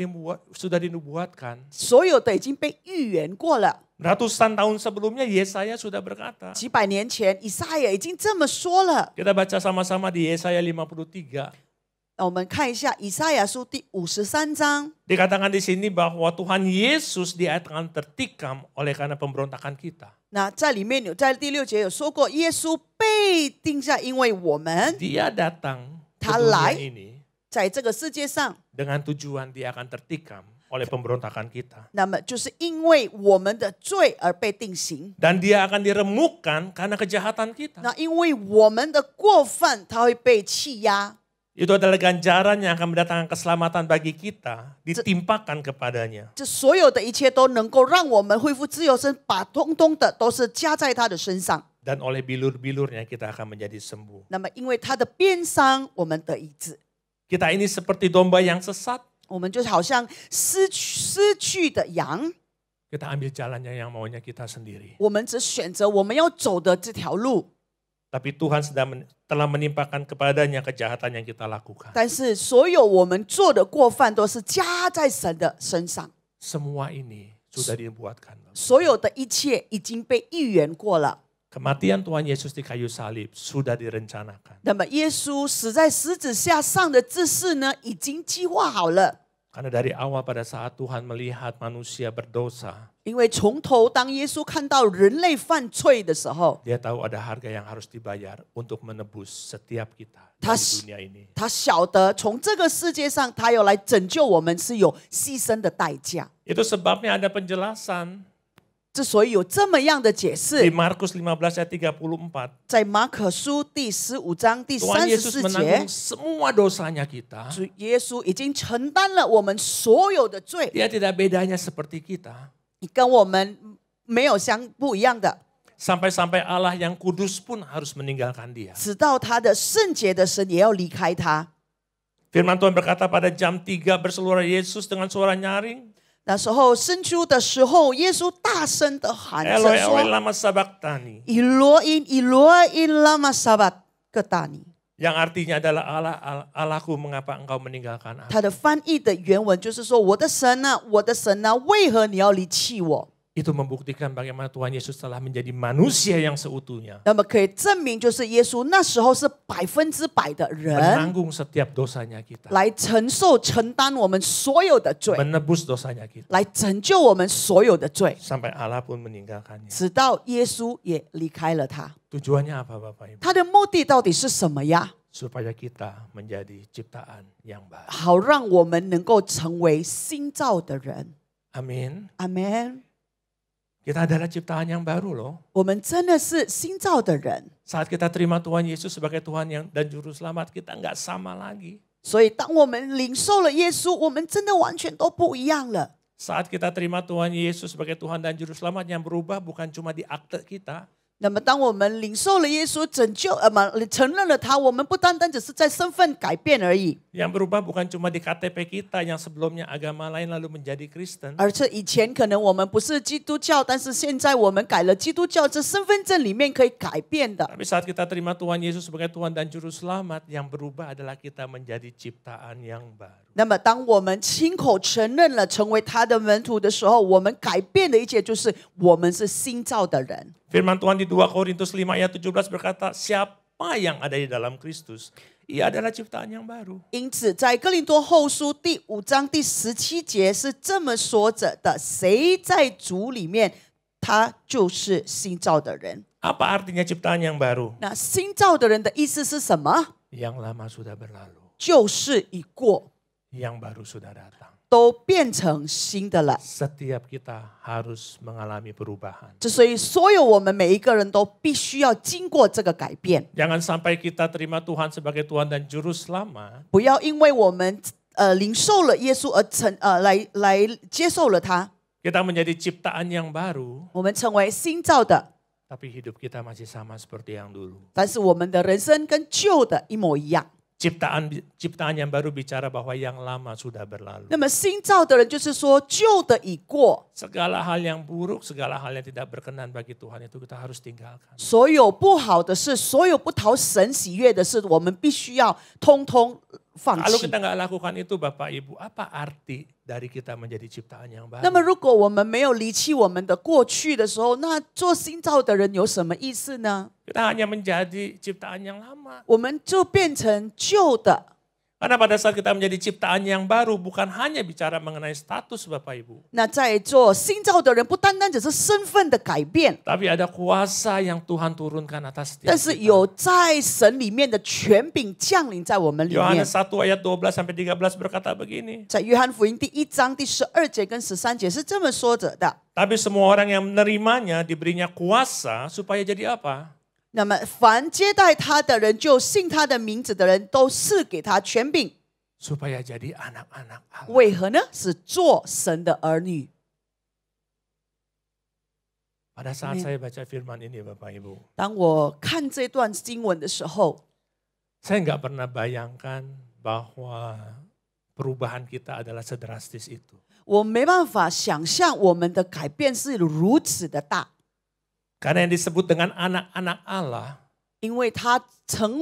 dinubuatkan. 所有的已经被预言过了。 Ratusan tahun sebelumnya Yesaya sudah berkata. 几百年前，以赛亚已经这么说了。 Kita baca sama-sama di Yesaya 53. 那我们看一下以赛亚书第53章， Dikatakan di sini bahwa Tuhan Yesus dia akan tertikam oleh karena pemberontakan kita. 那在里面有在第6节有说过，耶稣被钉下，因为我们 Dia datang ke Ta dunia lai. ini 在这个世界上， dengan tujuan dia akan tertikam oleh pemberontakan kita. 那么就是因为我们的罪而被定刑。 Dan dia akan diremukkan karena kejahatan kita. 那因为我们的过犯，他会被欺压。 Itu adalah ganjaran yang akan mendatangkan keselamatan bagi kita, ditimpakan kepadanya. 这所有的一切都能够让我们恢复自由身，把通通的都是加在他的身上。 Dan oleh bilur-bilurnya kita akan menjadi sembuh. 那么因为他的鞭伤，我们得医治。 Kita ini seperti domba yang sesat. 我们就好像失去的羊， Kita ambil jalannya yang maunya kita sendiri. 我们只选择我们要走的这条路。 Tapi Tuhan telah menimpakan kepadanya kejahatan yang kita lakukan. 但是所有我们做的过犯都是加在神的身上， Semua ini sudah dibuatkan. 所有的一切已经被预言过了。 Kematian Tuhan Yesus di kayu salib sudah direncanakan. 那么耶稣死在十字架上的这事呢，已经计划好了。 Karena dari awal pada saat Tuhan melihat manusia berdosa, 因为从头当耶稣看到人类犯罪的时候， dia tahu ada harga yang harus dibayar untuk menebus setiap kita Tas- di dunia ini. 他晓得从这个世界上，他要来拯救我们是有牺牲的代价。 Itu sebabnya ada penjelasan 之所以有这么样的解 di 释， Markus 15 ayat 34. 在马可书第15章第 Tuhan Yesus 34节 menanggung，semua dosanya kita. 主耶稣已经承担了我们所有的罪， Dia tidak bedanya seperti kita. 你跟我们没有不一样的。 Sampai-sampai Allah yang kudus pun harus meninggalkan dia. 直到他的圣洁的神也要离开他。 Firman Tuhan berkata pada jam 3 berseluruh Yesus dengan suara nyaring. 那时候生出的时候，耶稣大声的喊着 Eloi, Eloi 说 lama sabachthani. ：“以罗因，以罗因，拉玛撒巴各大尼。” Yang artinya adalah Allahku mengapa engkau meninggalkan aku. 它的翻译的原文就是说，我的神啊，我的神啊，为何你要离弃我？ Itu membuktikan bagaimana Tuhan Yesus telah menjadi manusia yang seutuhnya. 那么可以证明，就是耶稣那时候是100%的人， Menanggung setiap dosanya kita. 来承担我们所有的罪， Menebus dosanya kita. 来拯救我们所有的罪， Sampai Allah pun meninggalkannya. 直到耶稣也离开了他。 Tujuannya apa Bapak Ibu? 他的目的到底是什么呀？ Supaya kita menjadi ciptaan yang baru. 好让我们能够成为新造的人。 Amin. 阿门。 Kita adalah ciptaan yang baru loh. 我们真的是新造的人， Saat kita terima Tuhan Yesus sebagai Tuhan dan Juru Selamat, kita nggak sama lagi. 所以当我们领受了耶稣，我们真的完全都不一样了。 Saat kita terima Tuhan Yesus sebagai Tuhan dan Juru Selamat, yang berubah bukan cuma di akte kita. 那么，当我们领受了耶稣承认了他，我们不单单只是在身份改变而已， Yang berubah bukan cuma di KTP kita yang sebelumnya agama lain lalu menjadi Kristen. 而且以前可能我们不是基督教，但是现在我们改了基督教，这身份证里面可以改变的。 Tapi saat kita terima Tuhan Yesus sebagai Tuhan dan Juru Selamat, yang berubah adalah kita menjadi ciptaan yang baru. 那么，当我们亲口承认了成为他的门徒的时候，我们改变的一切就是我们是新造的人。 Firman Tuhan di 2 Korintus 5 ayat 17 berkata, siapa yang ada di dalam Kristus, ia adalah ciptaan yang baru. 因此，在哥林多后书第5章第17节是这么说着的：谁在主里面，他就是新造的人。 Apa artinya ciptaan yang baru? 那新造的人的意思是什么？ Yang lama sudah berlalu, 旧事已过， yang baru sudah datang. 都变成新的了。 Setiap kita harus mengalami perubahan. 所以，所有我们每一个人都必须要经过这个改变， Jangan sampai kita terima Tuhan sebagai Tuhan dan Juru Selamat, 不要因为我们领受了耶稣而来接受了他， kita menjadi ciptaan yang baru, 我们成为新造的， tapi hidup kita masih sama seperti yang dulu. 但是我们的人生跟旧的一模一样。 Ciptaan yang baru bicara bahwa yang lama sudah berlalu. 那么新造的人就是说，旧的已过， Segala hal yang buruk, segala hal yang tidak berkenan bagi Tuhan itu kita harus tinggalkan. 所有不好的事，所有不讨神喜悦的事，我们必须要通通放 Kalau 弃 kita。nggak lakukan itu Bapak Ibu, apa arti dari kita menjadi ciptaan yang 那么， baru? 如果我们没有离弃我们的过去的时候，那做新造的人有什么意思呢？ Kita hanya menjadi ciptaan yang lama. 我们就变成旧的。 Karena pada saat kita menjadi ciptaan yang baru, bukan hanya bicara mengenai status Bapak Ibu. 那在做新造的人，不单单只是身份的改变， Tapi ada kuasa yang Tuhan turunkan atas setiap 但是 kita. 有在神里面的权柄降临在我们里面 Yohanes。1 ayat 12-13 berkata begini. 在约翰福音第1章第12节跟13节是这么说着的。 Tapi semua orang yang menerimanya diberinya kuasa supaya jadi apa? 那么，凡接待他的人，就信他的名字的人，都赐给他权柄。 Supaya jadi anak-anak Allah. 为何呢？是做神的儿女。 Pada saat saya baca firman ini Bapak Ibu, 当我看这段经文的时候， saya nggak pernah bayangkan bahwa perubahan kita adalah sedrastis itu. 我没办法想象我们的改变是如此的大， Karena yang disebut dengan anak-anak Allah 因为他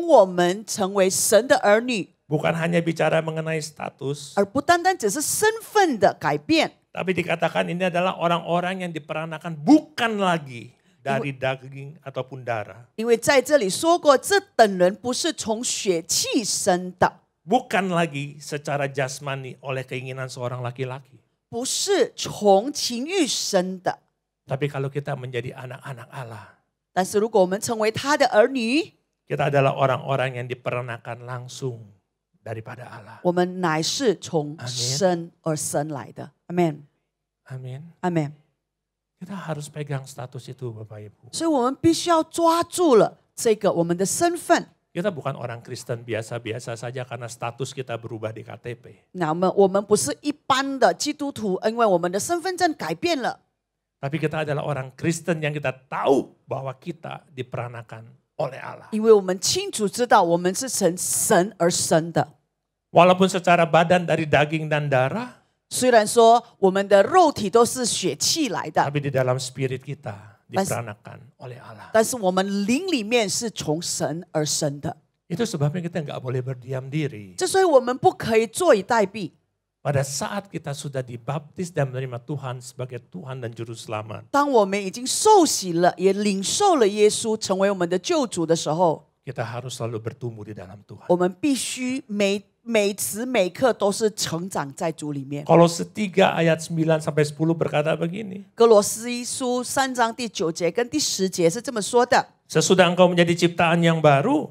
我们成为神的儿女， bukan hanya bicara mengenai status, 而不单单只是身份的改变， tapi dikatakan ini adalah orang-orang yang diperanakan bukan lagi dari daging ataupun darah. 因为在这里说过，这等人不是从血气生的， Bukan lagi secara jasmani oleh keinginan seorang laki-laki. 不是从情欲生的。 Tapi kalau kita menjadi anak-anak Allah, 但是如果我们成为他的儿女， kita adalah orang-orang yang diperanakan langsung daripada Allah. 我们乃是从生而生来的。阿门， Amin. 阿门。 Kita harus pegang status itu Bapak Ibu. 所以我们必须要抓住了这个我们的身份。 Kita bukan orang Kristen biasa-biasa saja karena status kita berubah di KTP. 那我们不是一般的基督徒，因为我们的身份证改变了。 Tapi kita adalah orang Kristen yang kita tahu bahwa kita diperanakan oleh Allah. 因为我们清楚知道我们是从神而生的。 Walaupun secara badan dari daging dan darah, 虽然说我们的肉体都是血气来的， tapi di dalam spirit kita diperanakan oleh Allah. 但是我们灵里面是从神而生的。Itu sebabnya kita nggak boleh berdiam diri. 这所以我们不可以坐以待毙。 Pada saat kita sudah dibaptis dan menerima Tuhan sebagai Tuhan dan Juru Selamat, 当我们已经受洗了，也领受了耶稣成为我们的救主的时候， kita harus selalu bertumbuh di dalam Tuhan. 我们必须每时每刻都是成长在主里面。 Kolose 3 ayat 9 sampai 10 berkata begini. 哥罗斯一书3章第9节跟第10节是这么说的： Sesudah engkau menjadi ciptaan yang baru,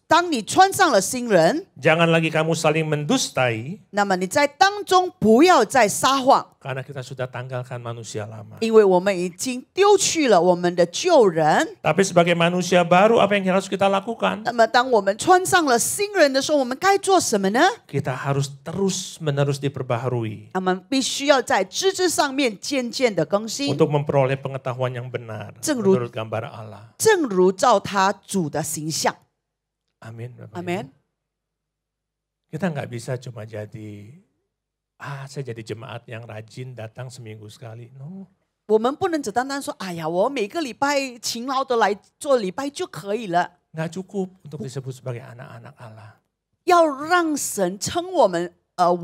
当你穿上了新人， jangan lagi kamu saling mendustai, 那么你在当中不要再撒谎， karena kita sudah tanggalkan manusia lama. 因为我们已经丢去了我们的旧人。 Tapi sebagai manusia baru, apa yang harus kita lakukan? 那么当我们穿上了新人的时候，我们该做什么呢？ Kita harus terus-menerus diperbaharui 我们必须要在知识上面渐渐的更新， untuk memperoleh pengetahuan yang benar menurut gambar Allah. 正如照他主的形象。 Amin. Bapak Ibu. Amin. Kita nggak bisa cuma jadi, saya jadi jemaat yang rajin datang seminggu sekali. No. 我们不能只单单说，哎呀，我每个礼拜勤劳的来做礼拜就可以了。 Nggak cukup untuk disebut sebagai anak-anak Allah. 要让神称我们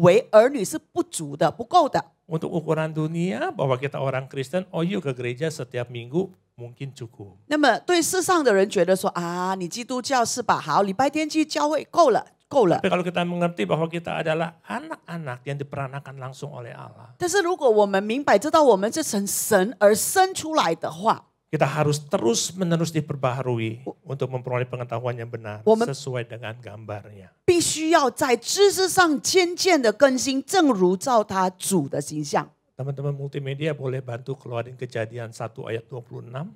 为儿女是不足的，不够的。 Untuk ukuran dunia bahwa kita orang Kristen, yuk ke gereja setiap minggu mungkin cukup. 那么对世上的人觉得说啊，你基督教是吧？好，礼拜天去教会够了，够了。 Tapi kalau kita mengerti bahwa kita adalah anak-anak yang diperanakan langsung oleh Allah. 但是如果我们明白知道我们是从神而生出来的话， Kita harus terus-menerus diperbaharui untuk memperoleh pengetahuan yang benar sesuai dengan gambarnya. 必须要在知识上渐渐的更新，正如照他主的形象。 Teman-teman multimedia boleh bantu keluarin Kejadian 1 ayat 26.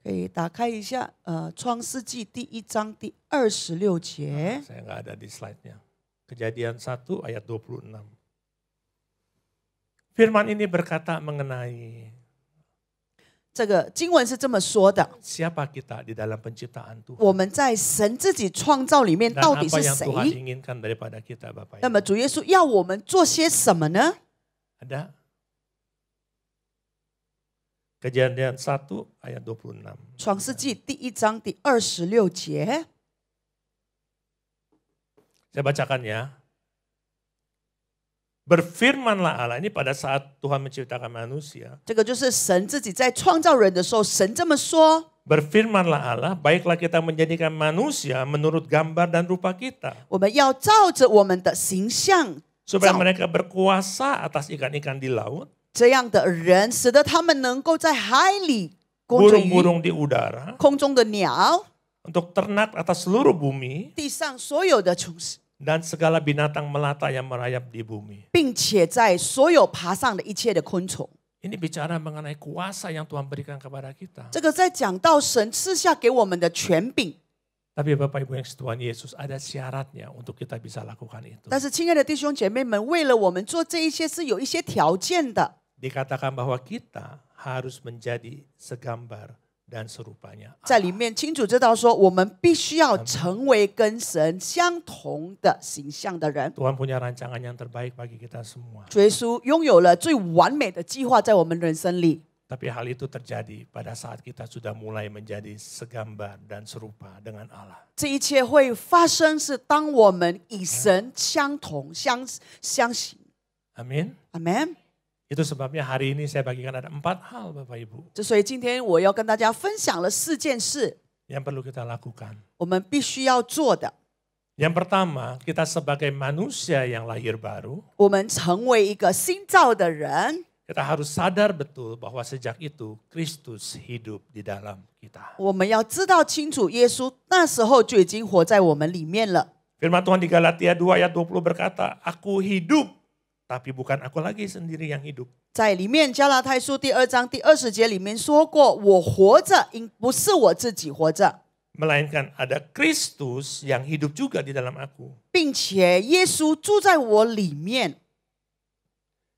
可以打开一下创世纪第1章第26节。 Saya nggak ada di slide-nya. Kejadian 1 ayat 26. Firman ini berkata mengenai 这个经文是这么说的： siapa kita di dalam penciptaan Tuhan. 我们在神自己创造里面 Dan 到底 apa 是 yang Tuhan 谁？ inginkan daripada kita Bapak 那么 Ibu. 主耶稣要我们做些什么呢？ Ada? Kejadian 1 ayat 26. 创世纪第1章第26节， Saya bacakan ya. Berfirmanlah Allah, ini pada saat Tuhan menciptakan manusia. 这个就是神自己在创造人的时候，神这么说。 Berfirmanlah Allah, baiklah kita menjadikan manusia menurut gambar dan rupa kita. 我们要照着我们的形象， Supaya mereka berkuasa atas ikan-ikan di laut, 这样的人，使得他们能够在海里工作于 burung-burung di udara, 空中的鸟， untuk ternak atas seluruh bumi, 地上所有的虫， dan segala binatang melata yang merayap di bumi. 并且在所有爬上的一切的昆虫。 Ini bicara mengenai kuasa yang Tuhan berikan kepada kita. 这个在讲到神赐下给我们的权柄。 Tapi Bapak Ibu yang Tuhan Yesus, ada syaratnya untuk kita bisa lakukan itu. 但是，亲爱的弟兄姐妹们，为了我们做这一些是有一些条件的。 Dikatakan bahwa kita harus menjadi segambar dan serupanya. 在里面清楚知道说，我们必须要成为跟神相同的形象的人。 Tuhan punya rancangan yang terbaik bagi kita semua. 主耶稣拥有了最完美的计划在我们人生里。 Tapi hal itu terjadi pada saat kita sudah mulai menjadi segambar dan serupa dengan Allah. 这一切会发生，是当我们以神相同、相形。 Amin. 阿门。 Itu sebabnya hari ini saya bagikan ada 4 hal Bapak Ibu 所以今天我要跟大家分享了4件事， yang perlu kita lakukan. 我们必须要做的。 Yang pertama, kita sebagai manusia yang lahir baru, 我们成为一个新造的人， kita harus sadar betul bahwa sejak itu Kristus hidup di dalam kita. 我们要知道清楚，耶稣那时候就已经活在我们里面了。 Firman Tuhan di Galatia 2 ayat 20 berkata, aku hidup, tapi bukan aku lagi sendiri yang hidup. 在里面加拉太书第2章第20节里面说过，我活着，不是我自己活着， Melainkan ada Kristus yang hidup juga di dalam aku. 并且耶稣住在我里面。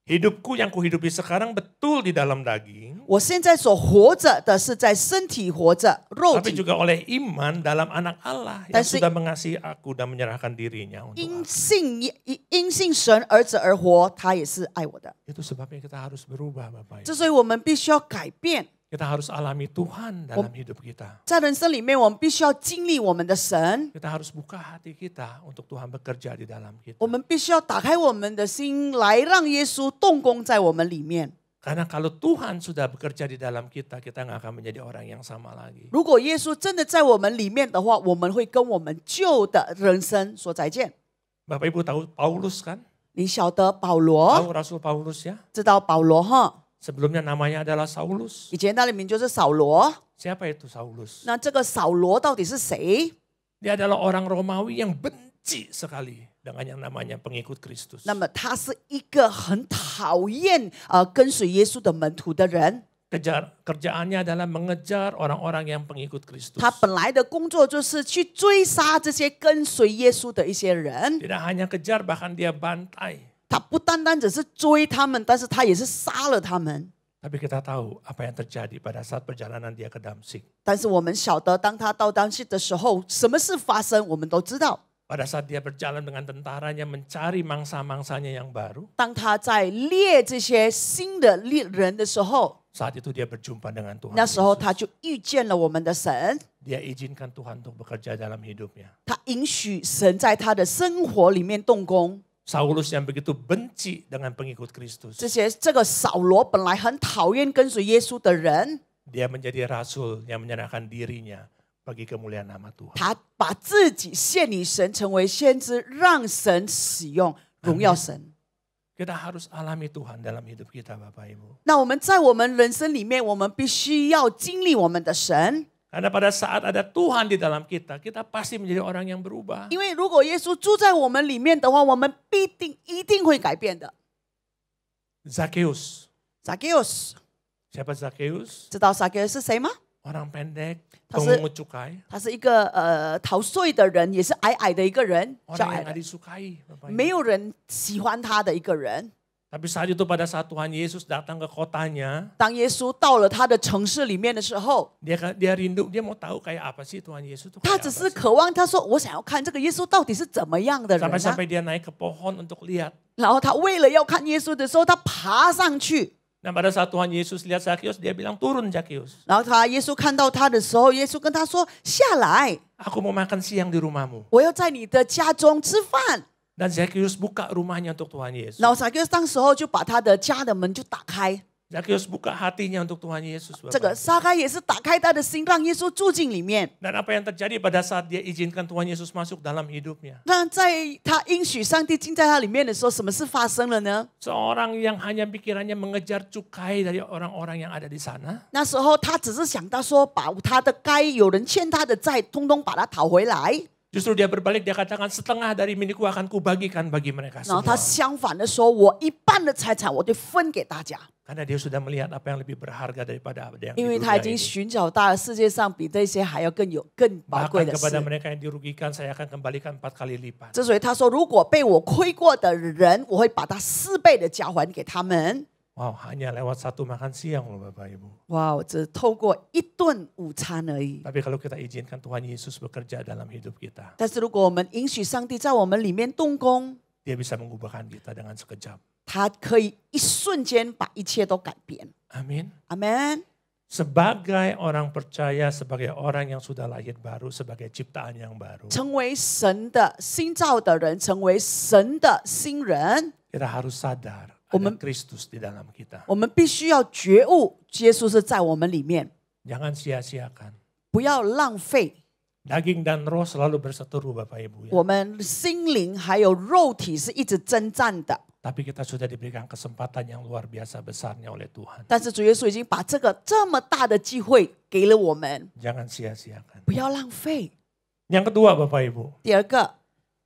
Hidupku yang kuhidupi sekarang betul di dalam daging, 我现在所活着的是在身体活着，肉 tapi 体 juga oleh iman dalam anak Allah yang Dan sudah mengasihi aku dan menyerahkan dirinya untuk 因 aku. 信神儿子而活，他也是爱我的。 Itu sebabnya kita harus berubah Bapak 之 Ibu. 所以我们必须要改变， Kita harus alami Tuhan dalam hidup kita. 在人生里面，我们必须要经历我们的神， Kita harus buka hati kita untuk Tuhan bekerja di dalam kita. 我们必须要打开我们的心，来让耶稣动工在我们里面。 Karena kalau Tuhan sudah bekerja di dalam kita, kita nggak akan menjadi orang yang sama lagi. 如果耶稣真的在我们里面的话，我们会跟我们旧的人生说再见。 Bapak Ibu tahu Paulus kan? 你晓得保罗， Tahu Rasul Paulus ya? 知道保罗哈？ Sebelumnya namanya adalah Saulus. 以前他的名就是扫罗。 Siapa itu Saulus? 那这个扫罗到底是谁？ Dia adalah orang Romawi yang benci sekali dengan yang namanya pengikut Kristus. 那么他是一个很讨厌跟随耶稣的门徒的人。 Kerjaannya adalah mengejar orang-orang yang pengikut Kristus. 他本来的工作就是去追杀这些跟随耶稣的一些人。 Tidak hanya kejar, bahkan dia bantai. 他不单单只是追他们，但是他也是杀了他们。 Tapi kita tahu apa yang terjadi pada saat perjalanan dia ke Damsyik. 但是我们晓得，当他到当时的时候，什么事发生，我们都知道。 Pada saat dia berjalan dengan tentaranya mencari mangsa-mangsanya yang baru, 当他在猎这些新的猎人的时候， saat itu dia berjumpa dengan Tuhan 那时候 Yesus. 他就遇见了我们的神， Dia izinkan Tuhan untuk bekerja dalam hidupnya. 他允许神在他的生活里面动工。 Saulus yang begitu benci dengan pengikut Kristus, 这个扫罗本来很讨厌跟随耶稣的人， dia menjadi rasul yang menyerahkan dirinya bagi kemuliaan nama Tuhan. 他把自己献给神，成为先知，让神使用，荣耀神。 Kita harus alami Tuhan dalam hidup kita, Bapak Ibu. 那我们在我们人生里面，我们必须要经历我们的神， Karena pada saat ada Tuhan di dalam kita, kita pasti menjadi orang yang berubah. 因为如果耶稣住在我们里面的话，我们一定会改变的。 Zakheus. Zacchaeus， Siapa Zakheus? 知道 Zacchaeus 是谁吗？ Orang pendek, Tas- pemungut cukai. 他是一个逃税的人，也是矮矮的一个人，叫 Orang 矮 yang 的 nggak，disukai, Bapak 没 Ibu. 有人喜欢他的一个人。 Tapi saat itu pada saat Tuhan Yesus datang ke kotanya, 当耶稣到了他的城市里面的时候， dia rindu, dia mau tahu kayak apa sih Tuhan Yesus itu 他 kayak 只 apa 是 sih? 渴望，他说：“我想要看这个耶稣到底是怎么样的人啊。” Sampai-sampai dia naik ke pohon untuk lihat. 然后他为了要看耶稣的时候，他爬上去。 Nah pada saat Tuhan Yesus lihat Zakheus, dia bilang turun Zakheus. 然后耶稣看到他的时候，耶稣跟他说：“下来， Aku mau makan siang di rumahmu. 我要在你的家中吃饭。 Dan Zakheus buka rumahnya untuk Tuhan ” Yesus. 然后撒该当时候就把他的家的门就打开。 Zakheus buka hatinya untuk Tuhan Yesus. 这个 Bapak. 撒该也是打开他的心，让耶稣住进里面。 Dan apa yang terjadi pada saat dia izinkan Tuhan Yesus masuk dalam hidupnya? 那在他应许上帝进在他里面的时候，什么事发生了呢？ Seorang yang hanya pikirannya mengejar cukai dari orang-orang yang ada di sana. 那时候他只是想到说，把他的该有人欠他的债，通通把它讨回来。 Justru dia berbalik, dia katakan setengah dari milikku akan kubagikan bagi mereka 然后他 semua. 相反的说：“我一半的财产，我就分给大家。” Karena dia sudah melihat apa yang lebih berharga daripada apa yang 因为 di 他已 dunia 经 ini. 寻找到了世界上比这些还要更宝贵 Bahkan 的 kepada 事。 mereka yang dirugikan, saya akan kembalikan 4 kali lipat. 之所以他说，如果被我亏过的人，我会把他4倍的交还给他们。 Wow, hanya lewat satu makan siang loh Bapak Ibu. 哇，只透过一顿午餐而已。 Tapi kalau kita izinkan Tuhan Yesus bekerja dalam hidup kita, 但是如果我们允许上帝在我们里面动工， dia bisa mengubahkan kita dengan sekejap. 他可以一瞬间把一切都改变。 Amin. 阿门。 Sebagai orang percaya, sebagai orang yang sudah lahir baru, sebagai ciptaan yang baru, 成为神的新造的人，成为神的新人， kita harus sadar ada Omen- Kristus di dalam kita. 我们必须要觉悟，耶稣是在我们里面， Jangan sia-siakan. 不要浪费。 Daging dan roh selalu berseteru Bapak Ibu ya. 我们心灵还有肉体是一直征战的， Tapi kita sudah diberikan kesempatan yang luar biasa besarnya oleh Tuhan. 但是主耶稣已经把这么大的机会给了我们， Jangan sia-siakan. 不要浪费。 Yang kedua Bapak Ibu, 第二个，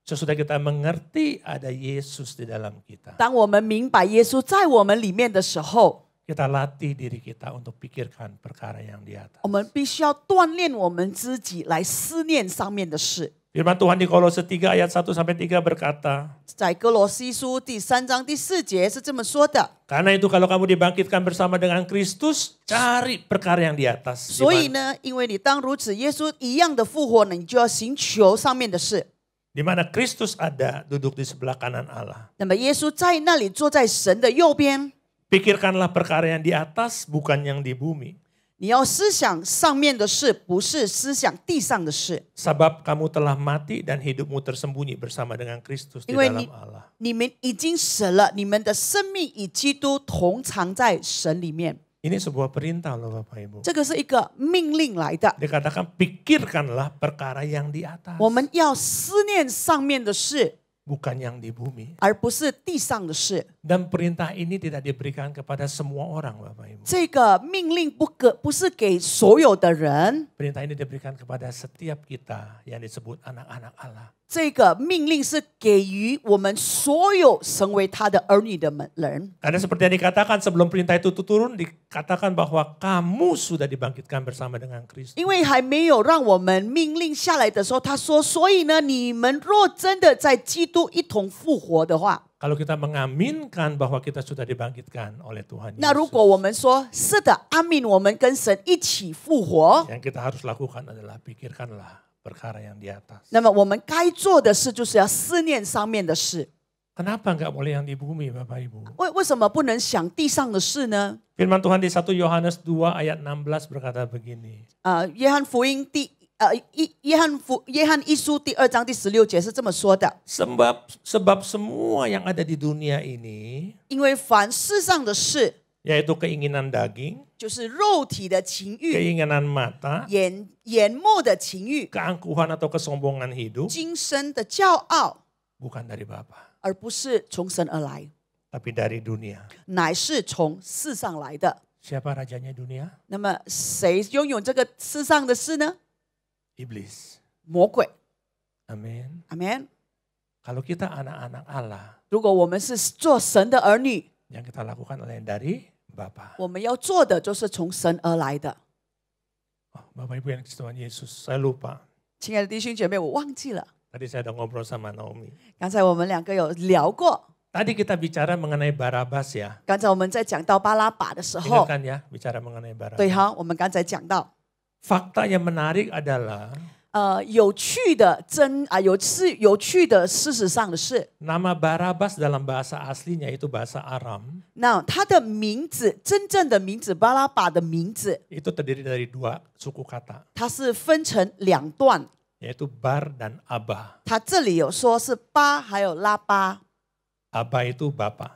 sesudah kita mengerti ada Yesus di dalam kita, 当我们明白耶稣在我们里面的时候， kita latih diri kita untuk pikirkan perkara yang di atas. 我们必须要锻炼我们自己来思念上面的事。 Firman Tuhan di Kolose 3 ayat 1-3 berkata, 在哥罗西书第3章第4节是这么说的。 karena itu kalau kamu dibangkitkan bersama dengan Kristus, cari perkara yang di atas. 所以呢，因为你当如此耶稣一样的复活呢，你就要行求上面的事。 Di mana Kristus ada, duduk di sebelah kanan Allah. 那么耶稣在那里坐在神的右边， Pikirkanlah perkara yang di atas, bukan yang di bumi. 你要思想上面的事，不是思想地上的事。 Sebab kamu telah mati dan hidupmu tersembunyi bersama dengan Kristus di 因为 dalam Allah. 你们已经死了，你们的生命与基督同藏在神里面。 Ini sebuah perintah loh Bapak Ibu. 这个是一个命令来的， Dikatakan pikirkanlah perkara yang di atas. 我们要思念上面的事， Bukan yang di bumi. 而不是地上的事。 Dan perintah ini tidak diberikan kepada semua orang Bapak Ibu. 这个命令不是给所有的人， Perintah ini diberikan kepada setiap kita yang disebut anak-anak Allah. 这个命令是给予我们所有成为他的儿女的人。 Karena seperti yang dikatakan sebelum perintah itu turun, dikatakan bahwa kamu sudah dibangkitkan bersama dengan Kristus. 因为还没有让我们命令下来的时候，他说：“所以呢，你们若真的在基督一同复活的话， Kalau kita mengaminkan bahwa kita sudah dibangkitkan oleh Tuhan 那如 Yesus, 果我们说是的，阿明，我们跟神一起复活， yang kita harus lakukan adalah pikirkanlah perkara yang di atas. 那么我们该做的事就是要思念上面的事。 Kenapa nggak boleh yang di bumi Bapak Ibu? 为什么不能想地上的事呢？ Firman Tuhan di 1 Yohanes 2 ayat 16 berkata begini. 约翰福音约翰一书第2章第16节是这么说的： Sebab semua yang ada di dunia ini, 因为凡世上的事， yaitu keinginan daging, 就是肉体的情欲、 keinginan mata, 眼目的情欲、 keangkuhan atau kesombongan hidup, 今生的骄傲， bukan dari Bapa, 而不是从神而来， tapi dari dunia. 乃是从世上来的。 Siapa rajanya dunia? 那么谁拥有这个世上的事呢？ Iblis. 魔鬼。 Amin. 阿门。 Kalau kita anak-anak Allah, 如果我们是做神的儿女， yang kita lakukan adalah dari Bapa. 我们要做的就是从神而来的。 Oh, Bapak Ibu yang dikasihi Tuhan Yesus, saya lupa. 亲爱的弟兄姐妹，我忘记了， Tadi saya udah ngobrol sama Naomi. 刚才我们两个有聊过。 Tadi kita bicara mengenai Barabas ya. 刚才我们在讲到巴拉巴的时候， Ingatkan ya, bicara mengenai Barabas. 对哈，我们刚才讲到， Fakta yang menarik adalah 有趣的有趣的事实上的是， nama Barabas dalam bahasa aslinya itu bahasa Aram. 那他的名字，真正的名字巴拉巴的名字， Itu terdiri dari dua suku kata, 它是分成两段。 yaitu Bar dan Aba. 它这里有说是巴，还有拉巴。 Aba itu Bapa.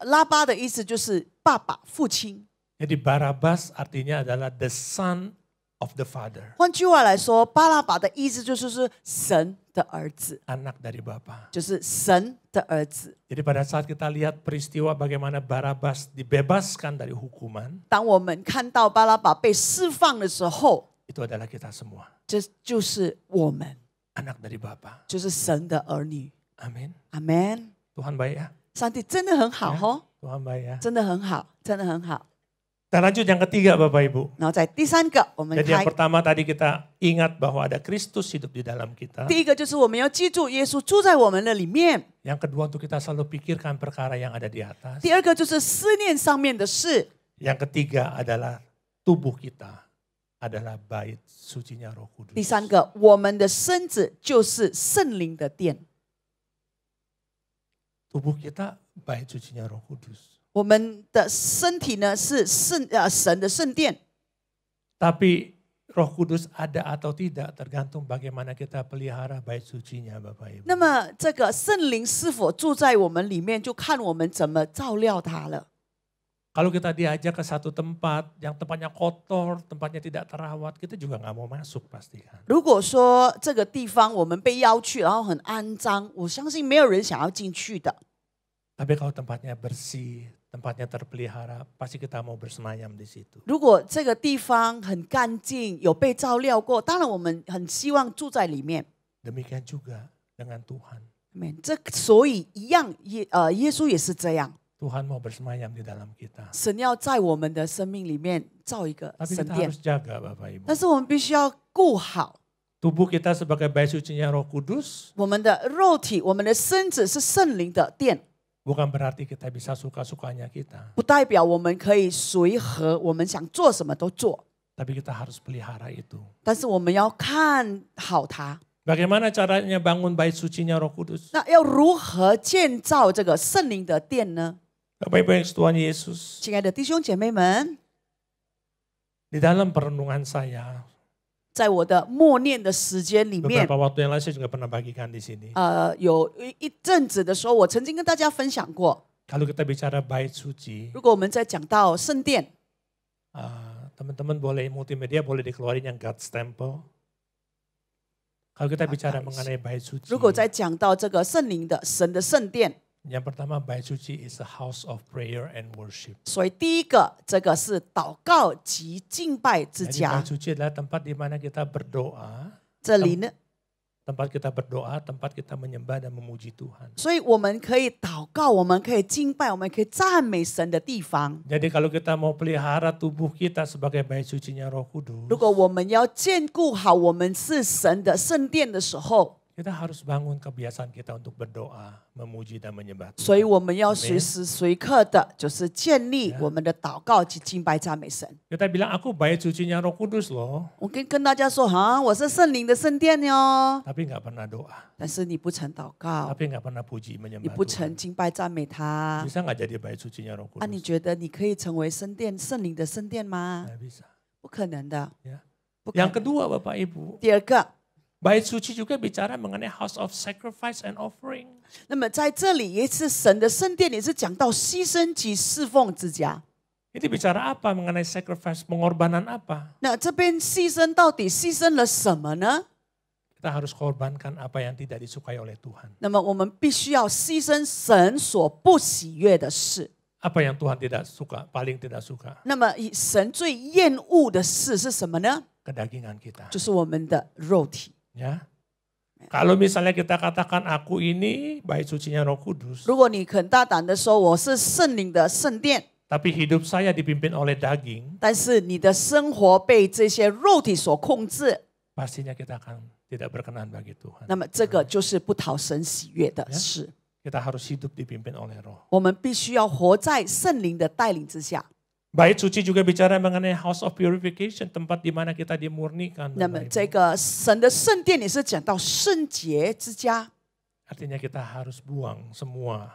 拉巴的意思就是爸爸、父亲。 Jadi Barabas artinya adalah the son of the father. 换句话来说，巴拉巴的意思就是神的儿子， Anak dari Bapa. 就是神的儿子。 Jadi pada saat kita lihat peristiwa bagaimana Barabas dibebaskan dari hukuman, 当我们看到巴拉巴被释放的时候， itu adalah kita semua. 这就是我们， Anak dari Bapa. 就是神的儿女。 Amin. 阿门。 Tuhan baik ya. 上帝真的很好哦， Tuhan baik ya. 真的很好，真的很好。 Kita lanjut yang ketiga Bapak Ibu. 然后在第三个，我们 Jadi yang 开 pertama tadi kita ingat bahwa ada Kristus hidup di dalam kita. 第一个就是我们要记住耶稣住在我们的里面。 Yang kedua untuk kita selalu pikirkan perkara yang ada di atas. 第二个就是思念上面的事。 Yang ketiga adalah tubuh kita adalah bait sucinya Roh 第 Kudus. 三个，我们的身子就是圣灵的殿。 Tubuh kita bait sucinya Roh Kudus. 我们的身体呢是神的圣殿， Tapi Roh Kudus ada atau tidak tergantung bagaimana kita pelihara bait sucinya Bapak Ibu. 那么这个圣灵是否住在我们里面，就看我们怎么照料它了。 Kalau kita diajak ke satu tempat yang tempatnya kotor, tempatnya tidak terawat, kita juga nggak mau masuk pasti kan. 如果说这个地方我们被邀去，然后很肮脏，我相信没有人想要进去的。 Tapi kalau tempatnya bersih, tempatnya terpelihara, pasti kita mau bersemayam di situ. 如果这个地方很干净，有被照料过，当然我们很希望住在里面。 Demikian juga dengan Tuhan. 所以一样，耶稣也是这样。 Tuhan mau bersemayam di dalam kita. 神要在我们的生命里面造一个 Tapi 神 kita 殿， harus jaga Bapak Ibu. 但是我们必须要顾好 Tubuh kita sebagai bait sucinya Roh Kudus 我们的肉体，我们的身子是圣灵的殿， bukan berarti kita bisa suka-sukanya kita. 不代表我们可以随和，我们想做什么都做， Tapi kita harus pelihara itu. 但是我们要看好它。 Bagaimana caranya bangun bait sucinya Roh Kudus? 那要如何建造这个圣灵的殿呢？ Bapak Ibu yang Tuhan Yesus, 亲爱的弟兄姐妹们， Di dalam perenungan saya, 在我的默念的时间里面， beberapa waktu yang lalu saya juga pernah bagikan di sini. 有一阵子的时候，我曾经跟大家分享过， Kalau kita bicara bait suci, 如果我们在讲到圣殿， teman-teman boleh multimedia boleh dikeluarin yang God's Temple. Kalau kita bicara mengenai bait suci, 如果在讲到这个圣灵的神的圣殿， yang pertama bait suci is a house of prayer and worship. 所以第一个这个是祷告及敬拜之 Jadi 家 bait。suci adalah tempat di mana kita berdoa, 这里呢， tempat kita berdoa, tempat kita menyembah dan memuji Tuhan. 所以我们可以祷告，我们可以敬拜，我们可以赞美神的地方。 Jadi kalau kita mau pelihara tubuh kita sebagai bait sucinya Roh Kudus, 如果我们要兼顾好我们是神的圣殿的时候， kita harus bangun kebiasaan kita untuk berdoa, memuji dan menyembah 所以 Tuhan. 我们要随时随刻的，就是建立我们的祷告及敬拜赞美神。 Kita bilang aku bait sucinya Roh Kudus loh, 我跟大家说，我是圣灵的圣殿哟， tapi nggak pernah doa, 但是你不曾祷告， tapi nggak pernah puji 你 menyembah 不 Tuhan. 曾敬拜赞美他， Bisa nggak jadi bait sucinya Roh 你 Kudus? 觉得你可以成为圣灵的圣殿吗？ Nggak bisa. 不可能的。 Ya. 不可 Yang 能。 kedua Bapak Ibu, 第二个， bait suci juga bicara mengenai house of sacrifice and offering. 那么在这里也是神的圣殿，也是讲到牺牲及侍奉之家。 Ini bicara apa mengenai sacrifice, pengorbanan apa? 那这边牺牲到底牺牲了什么呢？ Kita harus korbankan apa yang tidak disukai oleh Tuhan. 那么我们必须要牺牲神所不喜悦的事。 Apa yang Tuhan tidak suka, paling tidak suka? 那么神最厌恶的事是什么呢？ Kedagingan kita. 就是我们的肉体。 Ya. Kalau misalnya kita katakan aku ini bait sucinya Roh Kudus, 如果你很大胆的说我是圣灵的圣殿， tapi hidup saya dipimpin oleh daging, 但是你的生活被这些肉体所控制， pastinya kita akan tidak berkenan bagi Tuhan. 那么这个就是不讨神喜悦的事。 Kita harus hidup dipimpin oleh Roh. 我们必须要活在圣灵的带领之下。 Bait suci juga bicara mengenai house of purification, tempat di mana kita dimurnikan. 那么 Bapak Ibu. 这个神的圣殿也是讲到圣洁之家， Artinya kita harus buang semua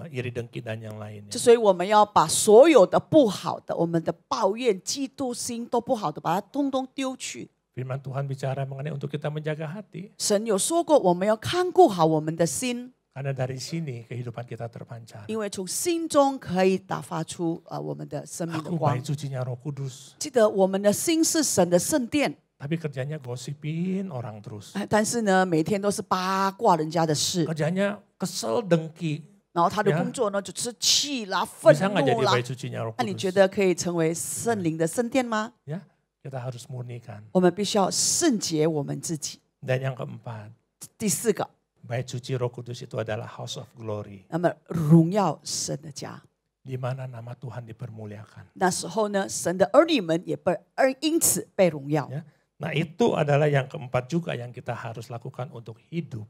iri dengki dan yang lainnya. 所以我们要把所有的不好的、我们的抱怨、嫉妒心都不好的，把它通通丢去。 Firman Tuhan bicara mengenai untuk kita menjaga hati. 神有说过，我们要看顾好我们的心， Karena dari sini kehidupan kita terpancar. 因为从心中可以打发出我们的生命的 Aku 光 bait。sucinya Roh Kudus. 记得我们的心是神的圣殿， Tapi kerjanya gosipin orang terus. 但是呢，每天都是八卦人家的事， Kerjanya kesel dengki. 然后他的工作呢就是气啦、愤 Bisa nggak jadi 怒啦。 bait sucinya Roh 那你觉 Kudus? 得可以成为圣灵的圣殿吗？ Ya, kita harus murnikan. 我们必须要圣洁我们自己。 Dan yang keempat, 第四个， bait suci Roh Kudus itu adalah house of glory. 那么荣耀神的家， Di mana nama Tuhan dipermuliakan. 那时候呢，神的儿女们也因此被荣耀。 Ya. Nah itu adalah yang keempat juga yang kita harus lakukan untuk hidup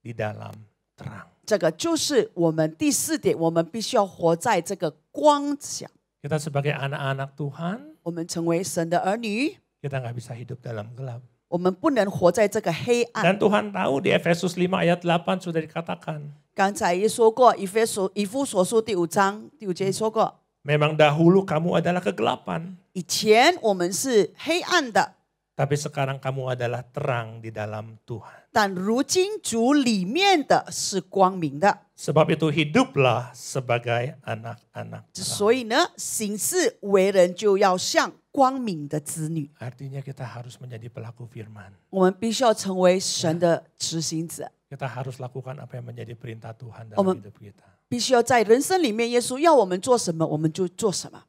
di dalam terang. 这个就是我们第四点，我们必须要活在这个光下。 Kita sebagai anak-anak Tuhan, 我们成为神的儿女， kita nggak bisa hidup dalam gelap. 我们不能活在这个黑暗。 Dan Tuhan tahu di Efesus 5 ayat 8 sudah dikatakan. 刚才也说过，以弗所书第5章第5节说过， Memang dahulu kamu adalah kegelapan. 以前我们是黑暗的， Tapi sekarang kamu adalah terang di dalam Tuhan. 但如今主里面的是光明的。 Sebab itu hiduplah sebagai anak-anak terang. 所以呢，行事为人就要像光明的子女。 Artinya kita harus menjadi pelaku firman. 我们必须要成为神的执行者， Kita harus lakukan apa yang menjadi perintah Tuhan dalam Om- hidup kita. 必须要在人生里面，耶稣要我们做什么，我们就做什么，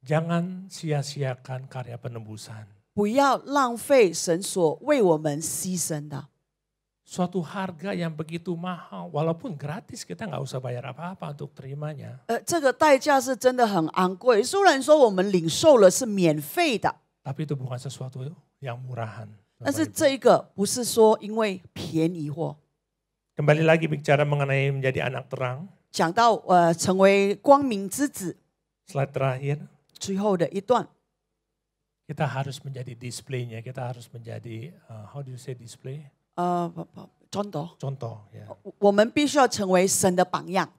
Jangan sia-siakan karya penebusan. 不要浪费神所为我们牺牲的。 Suatu harga yang begitu mahal, walaupun gratis kita nggak usah bayar apa-apa untuk terimanya. 这个代价是真的很昂贵。虽然说我们领受了是免费的， Tapi itu bukan sesuatu yang murahan. 但是 Bapak Ibu. 这一个不是说因为便宜货。 Kembali lagi bicara mengenai menjadi anak terang. 讲到成为光明之子， Slide terakhir. 最后的一段， Kita harus menjadi displaynya. Kita harus menjadi, how do you say display? 真的， Contoh. Ya. 我们必须要成为神的榜样。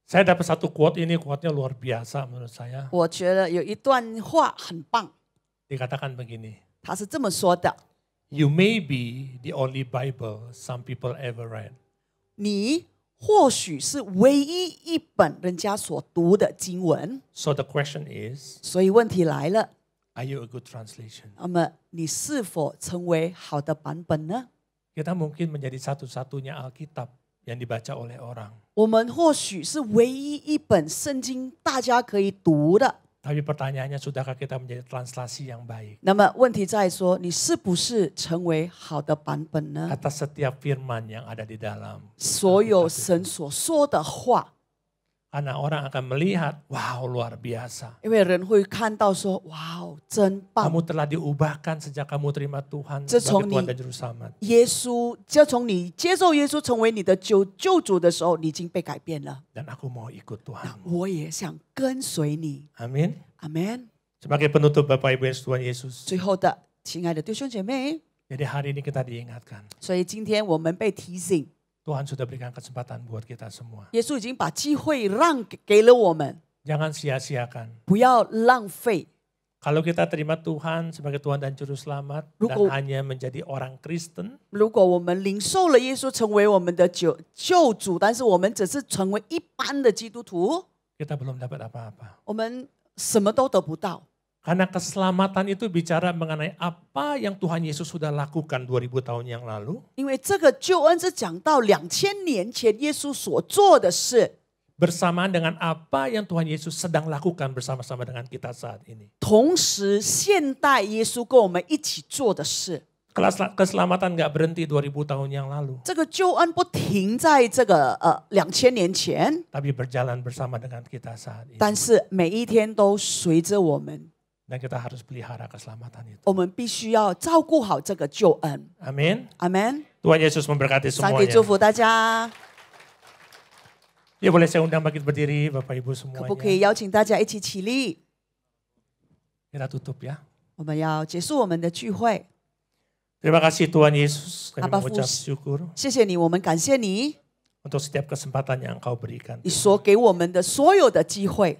Saya dapat satu quote ini, quote-nya luar biasa menurut saya. 我觉得有一段话很棒， Dikatakan begini, 他是这么说的： You may be the only Bible some people ever read. 你或许是唯一一本人家所读的经文。 So the question is, 所以问题来了， are you a good translation? 那么你是否成为好的版本呢？ Kita mungkin menjadi satu-satunya Alkitab yang dibaca oleh orang. 我们或许是唯一一本圣经大家可以读的。 Tapi pertanyaannya, sudahkah kita menjadi translasi yang baik? 那么问题在说，你是不是成为好的版本呢？ Atas setiap firman yang ada di dalam. 所有神所说的话， Karena orang akan melihat, wow luar biasa. 因为人会看到说，哇哦，真棒！ Kamu telah diubahkan sejak kamu terima Tuhan Zecong sebagai Tuhan ni- dan Juru Selamat. 耶稣，就从你接受耶稣成为你的救主的时候，你已经被改变了。 Dan aku mau ikut 那 Tuhan. 我也想跟随你， Amin. 阿门。 Sebagai penutup Bapak Ibu yang Tuhan Yesus. 最后的，亲爱的弟兄姐妹， Jadi hari ini kita diingatkan. 所以今天我们被提醒， Tuhan sudah berikan kesempatan buat kita semua. 耶稣已经把机会让给了我们， Jangan sia-siakan. 不要浪费。 Kalau kita terima Tuhan sebagai Tuhan dan Juru Selamat dan Ruko- hanya menjadi orang Kristen, 如果我们领受了耶稣成为我们的救主，但是我们只是成为一般的基督徒， kita belum dapat apa-apa. 我们什么都得不到。 Karena keselamatan itu bicara mengenai apa yang Tuhan Yesus sudah lakukan 2000 tahun yang lalu. 因为这个救恩是讲到2000年前耶稣所做的事， Bersamaan dengan apa yang Tuhan Yesus sedang lakukan bersama-sama dengan kita saat ini. 同时现代耶稣跟我们一起做的事。 Keselamatan gak berhenti 2000 tahun yang lalu. 这个救恩不停在这个2000年前， Tapi berjalan bersama dengan kita saat ini. 但是每一天都随着我们， Dan kita harus pelihara keselamatan itu. 我们必须要照顾好这个救恩。 Amin. 阿门。 Tuhan Yesus memberkati 上帝 semuanya. 祝福大家， Ya boleh saya undang bangkit berdiri Bapak Ibu 可不可以 semuanya. 邀请大家一起起立？ Kita tutup ya. 我们要结束我们的聚会。 Terima kasih Tuhan Yesus. Kami Abba mengucap Fus. syukur 谢谢你，我们感谢你， untuk setiap kesempatan yang Engkau berikan. 你所给我们的所有的机会。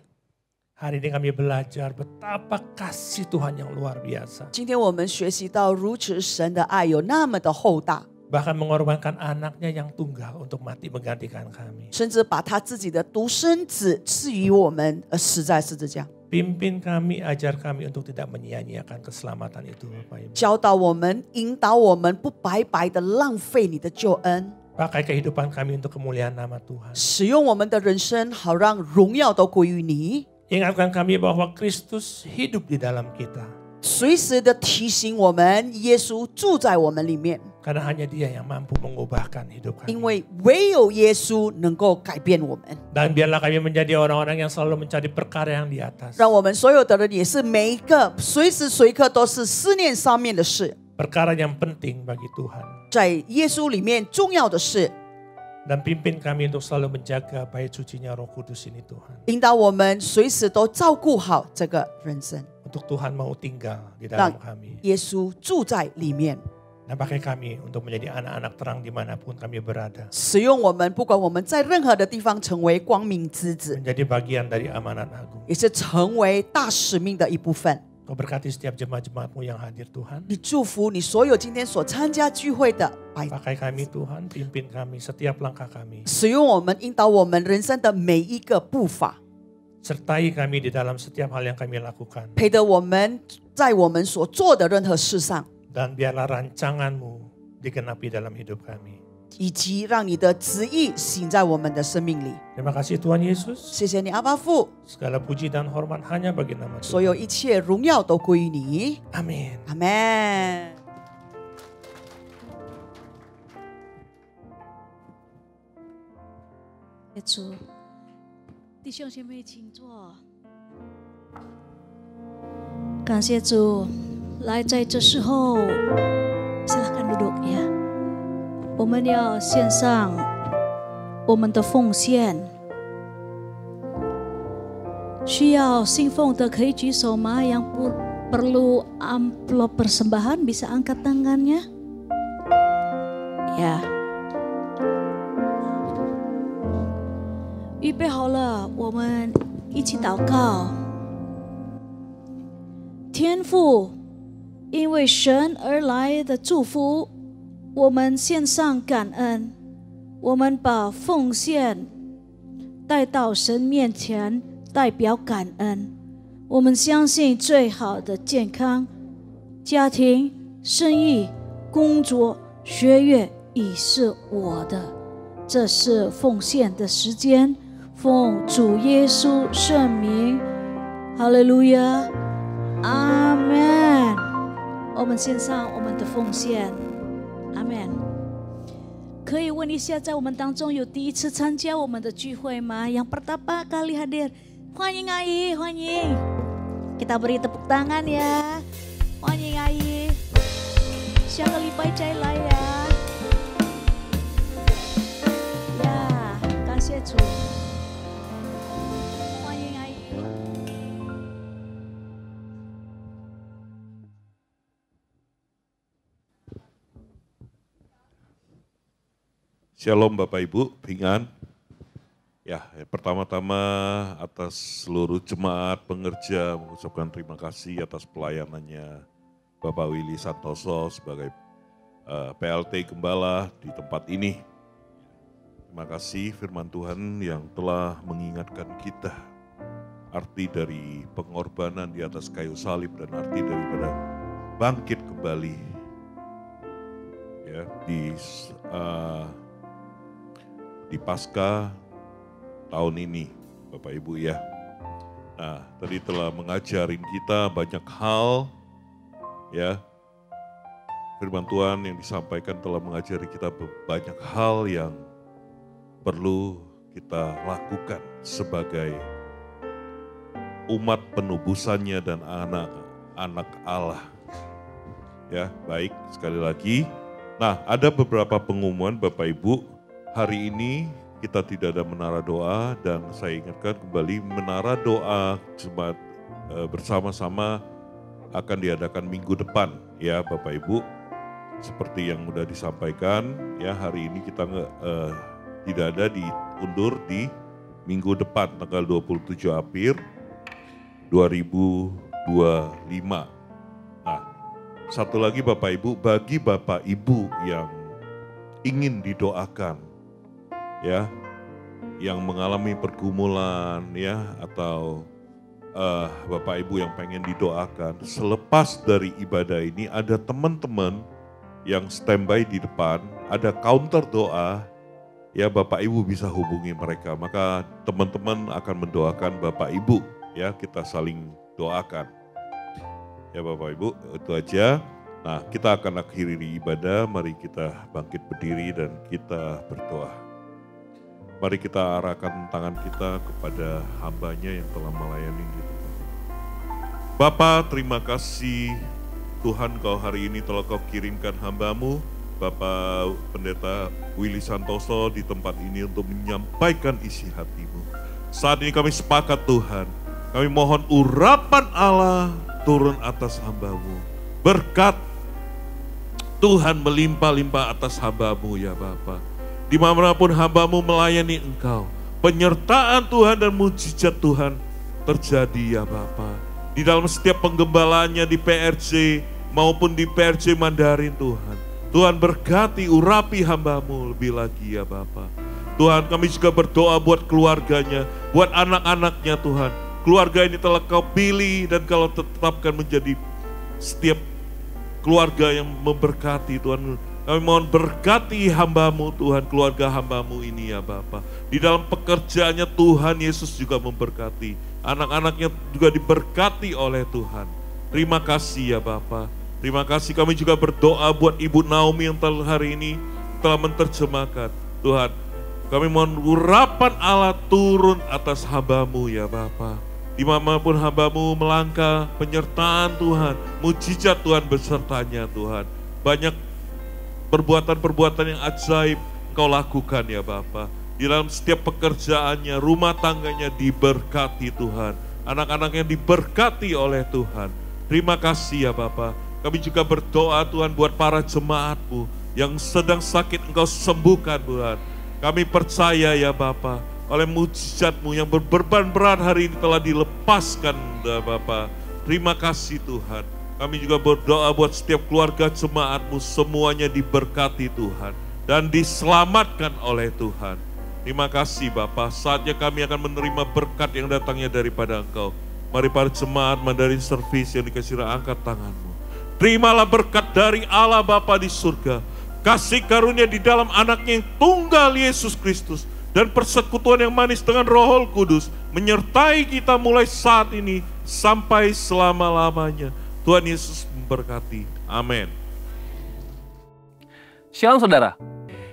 Hari ini kami belajar betapa kasih Tuhan yang luar biasa. 今天我们学习到，如此神的爱有那么的厚大， Bahkan mengorbankan anaknya yang tunggal untuk mati menggantikan kami. 甚至把他自己的独生子赐予我们，而死在十字架， Pimpin kami, ajar kami untuk tidak menyia-nyiakan keselamatan itu Bapak Ibu. 教导我们，引导我们，不白白的浪费你的救恩， Pakai kehidupan kami untuk kemuliaan nama Tuhan. 使用我们的人生，好让荣耀都归于你。 Ingatkan kami bahwa Kristus hidup di dalam kita. 随时的提醒我们，耶稣住在我们里面， Karena hanya Dia yang mampu mengubahkan hidup 因 kami. 为唯有耶稣能够改变我们。 Dan biarlah kami menjadi orang-orang yang selalu mencari perkara yang di atas. 让我们所有的人也是每一个随时随刻都是思念上面的事， Perkara yang penting bagi Tuhan. 在耶稣里面重要的事， Dan pimpin kami untuk selalu menjaga bait sucinya Roh Kudus ini Tuhan. 引导我们随时都照顾好这个人生， Untuk Tuhan mau tinggal di dalam kami. 耶稣住在里面， Dan pakai kami untuk menjadi anak-anak terang dimanapun kami berada. 使用我们，不管我们在任何的地方成为光明之子， Menjadi bagian dari amanat agung. 也是成为大使命的一部分。 Kau berkati setiap jemaat-jemaatmu yang hadir Tuhan. 你祝福你所有今天所参加聚会的百， Pakai kami Tuhan, pimpin kami setiap langkah kami. 使用我们，引导我们人生的每一个步伐， Sertai kami di dalam setiap hal yang kami lakukan. 陪着我们在我们所做的任何事上， Dan biarlah rancanganmu digenapi dalam hidup kami. 以及让你的旨意行在我们的生命里。 Terima kasih Tuhan Yesus. 谢谢你，阿爸父， Segala puji dan hormat hanya bagi nama 所 Tuhan. 有一切荣耀都归于你。 Amin. 阿门。主，弟兄姐妹请坐。感谢主，来在这时候，silakan duduk ya。我们要献上我们的奉献，需要信奉的可以举手吗？Yang perlu amplop persembahan bisa angkat tangannya. Ya. 预备好了，我们一起祷告。天父，因为神而来的祝福，我们献上感恩，我们把奉献带到神面前，代表感恩。我们相信最好的健康、家庭、生意、工作、学业已是我的，这是奉献的时间。奉主耶稣圣名，哈利路亚，阿门。我们献上我们的奉献，阿门。可以问一下，在我们当中有第一次参加我们的聚会吗？ Yang pertama kali hadir, 欢迎阿姨，欢迎。Kita beri tepuk tangan ya. 欢迎阿姨，下个礼拜再来呀。呀，感谢主。Shalom Bapak Ibu, Pingan. Ya, pertama-tama atas seluruh jemaat pengerja mengucapkan terima kasih atas pelayanannya Bapak Willy Santoso sebagai PLT Gembala di tempat ini. Terima kasih firman Tuhan yang telah mengingatkan kita arti dari pengorbanan di atas kayu salib dan arti daripada bangkit kembali. Ya, di Paskah tahun ini, Bapak Ibu ya. Nah, tadi telah mengajarin kita banyak hal, ya. Firman Tuhan yang disampaikan telah mengajari kita banyak hal yang perlu kita lakukan sebagai umat penubusannya dan anak-anak Allah. Ya, baik, sekali lagi. Nah, ada beberapa pengumuman Bapak Ibu. Hari ini kita tidak ada menara doa dan saya ingatkan kembali menara doa jemaat bersama-sama akan diadakan minggu depan ya Bapak Ibu. Seperti yang sudah disampaikan ya, hari ini kita tidak ada, diundur di minggu depan tanggal 27 April 2025. Nah, satu lagi Bapak Ibu, bagi Bapak Ibu yang ingin didoakan ya, yang mengalami pergumulan ya, atau Bapak Ibu yang pengen didoakan, selepas dari ibadah ini ada teman-teman yang standby di depan, ada counter doa ya, Bapak Ibu bisa hubungi mereka, maka teman-teman akan mendoakan Bapak Ibu ya, kita saling doakan ya Bapak Ibu, itu aja. Nah, kita akan akhiri ibadah, mari kita bangkit berdiri dan kita berdoa. Mari kita arahkan tangan kita kepada hamba-Nya yang telah melayani kita. Bapa, terima kasih Tuhan, Kau hari ini telah Kau kirimkan hamba-Mu, Bapak Pendeta Willy Santoso di tempat ini untuk menyampaikan isi hati-Mu. Saat ini kami sepakat Tuhan, kami mohon urapan Allah turun atas hamba-Mu. Berkat Tuhan melimpah-limpah atas hamba-Mu ya Bapa. Dimanapun hamba-Mu melayani Engkau, penyertaan Tuhan dan mujizat Tuhan terjadi ya Bapa. Di dalam setiap penggembalaannya di PRJ maupun di PRJ Mandarin Tuhan. Tuhan berkati, urapi hamba-Mu lebih lagi ya Bapa. Tuhan, kami juga berdoa buat keluarganya, buat anak-anaknya Tuhan. Keluarga ini telah Kau pilih dan Kau tetapkan menjadi setiap keluarga yang memberkati Tuhan. Kami mohon berkati hamba-Mu Tuhan, keluarga hamba-Mu ini ya Bapa. Di dalam pekerjaannya Tuhan Yesus juga memberkati. Anak-anaknya juga diberkati oleh Tuhan. Terima kasih ya Bapa. Terima kasih, kami juga berdoa buat Ibu Naomi yang hari ini telah menerjemahkan. Tuhan, kami mohon urapan Allah turun atas hamba-Mu ya Bapa. Dimanapun hamba-Mu melangkah, penyertaan Tuhan, mujizat Tuhan besertanya Tuhan. Banyak perbuatan-perbuatan yang ajaib Kau lakukan ya Bapa. Di dalam setiap pekerjaannya, rumah tangganya diberkati Tuhan. Anak-anaknya diberkati oleh Tuhan. Terima kasih ya Bapa. Kami juga berdoa Tuhan buat para jemaat-Mu yang sedang sakit Engkau sembuhkan Tuhan. Kami percaya ya Bapa, oleh mujizat-Mu yang berbeban berat hari ini telah dilepaskan Bapa. Terima kasih Tuhan. Kami juga berdoa buat setiap keluarga jemaat-Mu, semuanya diberkati Tuhan dan diselamatkan oleh Tuhan. Terima kasih Bapa, saatnya kami akan menerima berkat yang datangnya daripada Engkau. Mari para jemaat Mandarin Service yang dikasih angkat tanganmu. Terimalah berkat dari Allah Bapa di surga, kasih karunia di dalam anaknya yang tunggal Yesus Kristus, dan persekutuan yang manis dengan Roh Kudus menyertai kita mulai saat ini sampai selama-lamanya. Tuhan Yesus memberkati. Amin. Shalom saudara.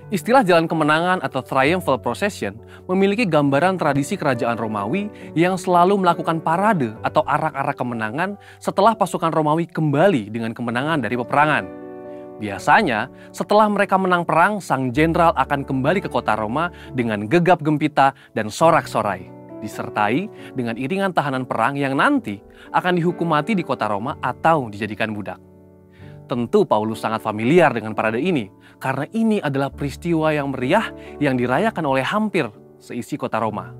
Istilah Jalan Kemenangan atau Triumphal Procession memiliki gambaran tradisi kerajaan Romawi yang selalu melakukan parade atau arak-arak kemenangan setelah pasukan Romawi kembali dengan kemenangan dari peperangan. Biasanya, setelah mereka menang perang, sang jenderal akan kembali ke kota Roma dengan gegap gempita dan sorak-sorai, disertai dengan iringan tahanan perang yang nanti akan dihukum mati di kota Roma atau dijadikan budak. Tentu Paulus sangat familiar dengan parade ini, karena ini adalah peristiwa yang meriah yang dirayakan oleh hampir seisi kota Roma.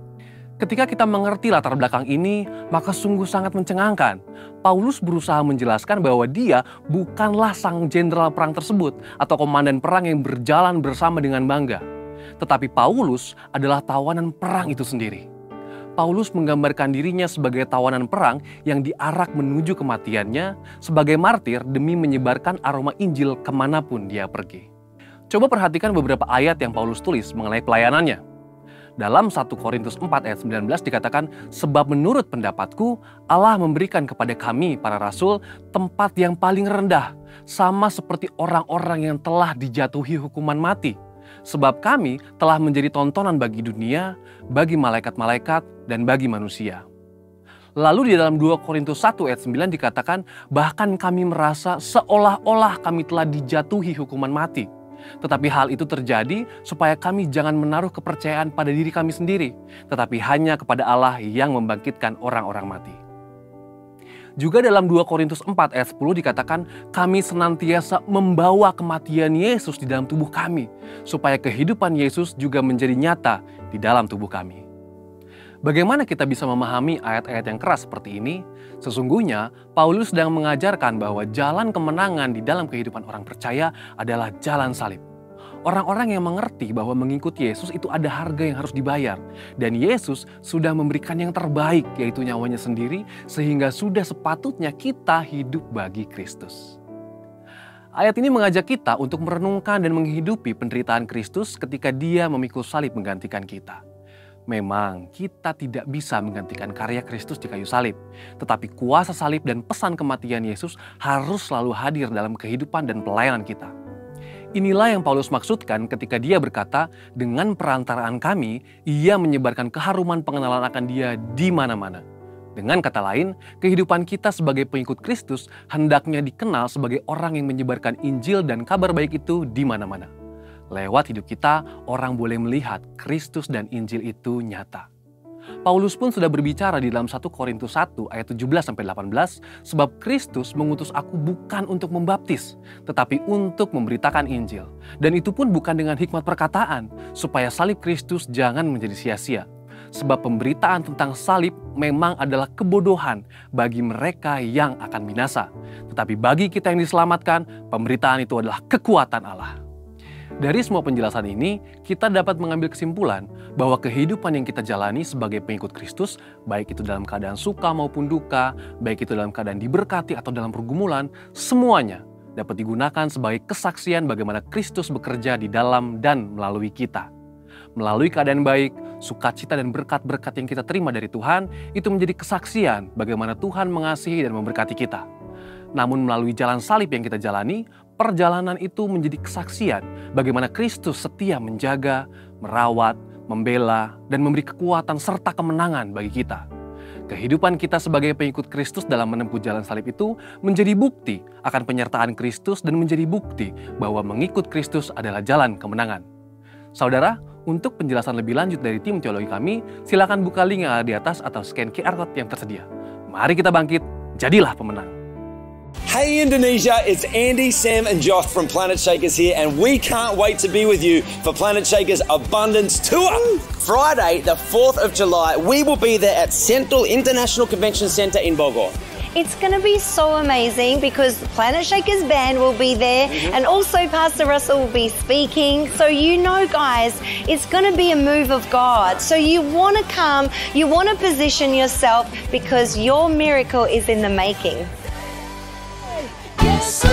Ketika kita mengerti latar belakang ini, maka sungguh sangat mencengangkan. Paulus berusaha menjelaskan bahwa dia bukanlah sang jenderal perang tersebut atau komandan perang yang berjalan bersama dengan bangga. Tetapi Paulus adalah tawanan perang itu sendiri. Paulus menggambarkan dirinya sebagai tawanan perang yang diarak menuju kematiannya sebagai martir demi menyebarkan aroma Injil kemanapun dia pergi. Coba perhatikan beberapa ayat yang Paulus tulis mengenai pelayanannya. Dalam 1 Korintus 4 ayat 19 dikatakan, sebab menurut pendapatku Allah memberikan kepada kami para rasul tempat yang paling rendah, sama seperti orang-orang yang telah dijatuhi hukuman mati. Sebab kami telah menjadi tontonan bagi dunia, bagi malaikat-malaikat, dan bagi manusia. Lalu di dalam 2 Korintus 1 ayat 9 dikatakan, bahkan kami merasa seolah-olah kami telah dijatuhi hukuman mati. Tetapi hal itu terjadi supaya kami jangan menaruh kepercayaan pada diri kami sendiri, tetapi hanya kepada Allah yang membangkitkan orang-orang mati. Juga dalam 2 Korintus 4 ayat 10 dikatakan, kami senantiasa membawa kematian Yesus di dalam tubuh kami, supaya kehidupan Yesus juga menjadi nyata di dalam tubuh kami. Bagaimana kita bisa memahami ayat-ayat yang keras seperti ini? Sesungguhnya, Paulus sedang mengajarkan bahwa jalan kemenangan di dalam kehidupan orang percaya adalah jalan salib. Orang-orang yang mengerti bahwa mengikuti Yesus itu ada harga yang harus dibayar. Dan Yesus sudah memberikan yang terbaik, yaitu nyawanya sendiri, sehingga sudah sepatutnya kita hidup bagi Kristus. Ayat ini mengajak kita untuk merenungkan dan menghidupi penderitaan Kristus ketika Dia memikul salib menggantikan kita. Memang kita tidak bisa menggantikan karya Kristus di kayu salib, tetapi kuasa salib dan pesan kematian Yesus harus selalu hadir dalam kehidupan dan pelayanan kita. Inilah yang Paulus maksudkan ketika dia berkata, dengan perantaraan kami, ia menyebarkan keharuman pengenalan akan Dia di mana-mana. Dengan kata lain, kehidupan kita sebagai pengikut Kristus hendaknya dikenal sebagai orang yang menyebarkan Injil dan kabar baik itu di mana-mana. Lewat hidup kita, orang boleh melihat Kristus dan Injil itu nyata. Paulus pun sudah berbicara di dalam 1 Korintus 1 ayat 17-18, sebab Kristus mengutus aku bukan untuk membaptis, tetapi untuk memberitakan Injil. Dan itu pun bukan dengan hikmat perkataan, supaya salib Kristus jangan menjadi sia-sia. Sebab pemberitaan tentang salib memang adalah kebodohan bagi mereka yang akan binasa. Tetapi bagi kita yang diselamatkan, pemberitaan itu adalah kekuatan Allah. Dari semua penjelasan ini, kita dapat mengambil kesimpulan bahwa kehidupan yang kita jalani sebagai pengikut Kristus, baik itu dalam keadaan suka maupun duka, baik itu dalam keadaan diberkati atau dalam pergumulan, semuanya dapat digunakan sebagai kesaksian bagaimana Kristus bekerja di dalam dan melalui kita. Melalui keadaan baik, sukacita dan berkat-berkat yang kita terima dari Tuhan, itu menjadi kesaksian bagaimana Tuhan mengasihi dan memberkati kita. Namun melalui jalan salib yang kita jalani, perjalanan itu menjadi kesaksian bagaimana Kristus setia menjaga, merawat, membela, dan memberi kekuatan serta kemenangan bagi kita. Kehidupan kita sebagai pengikut Kristus dalam menempuh jalan salib itu menjadi bukti akan penyertaan Kristus dan menjadi bukti bahwa mengikut Kristus adalah jalan kemenangan. Saudara, untuk penjelasan lebih lanjut dari tim teologi kami, silakan buka link yang ada di atas atau scan QR Code yang tersedia. Mari kita bangkit, jadilah pemenang. Hey Indonesia, it's Andy, Sam and Josh from Planet Shakers here, and we can't wait to be with you for Planet Shakers Abundance Tour. Friday, the 4th of July, we will be there at Central International Convention Centre in Bogor. It's going to be so amazing because the Planet Shakers band will be there and also Pastor Russell will be speaking. So you know, guys, it's going to be a move of God. So you want to come, you want to position yourself because your miracle is in the making. Yes,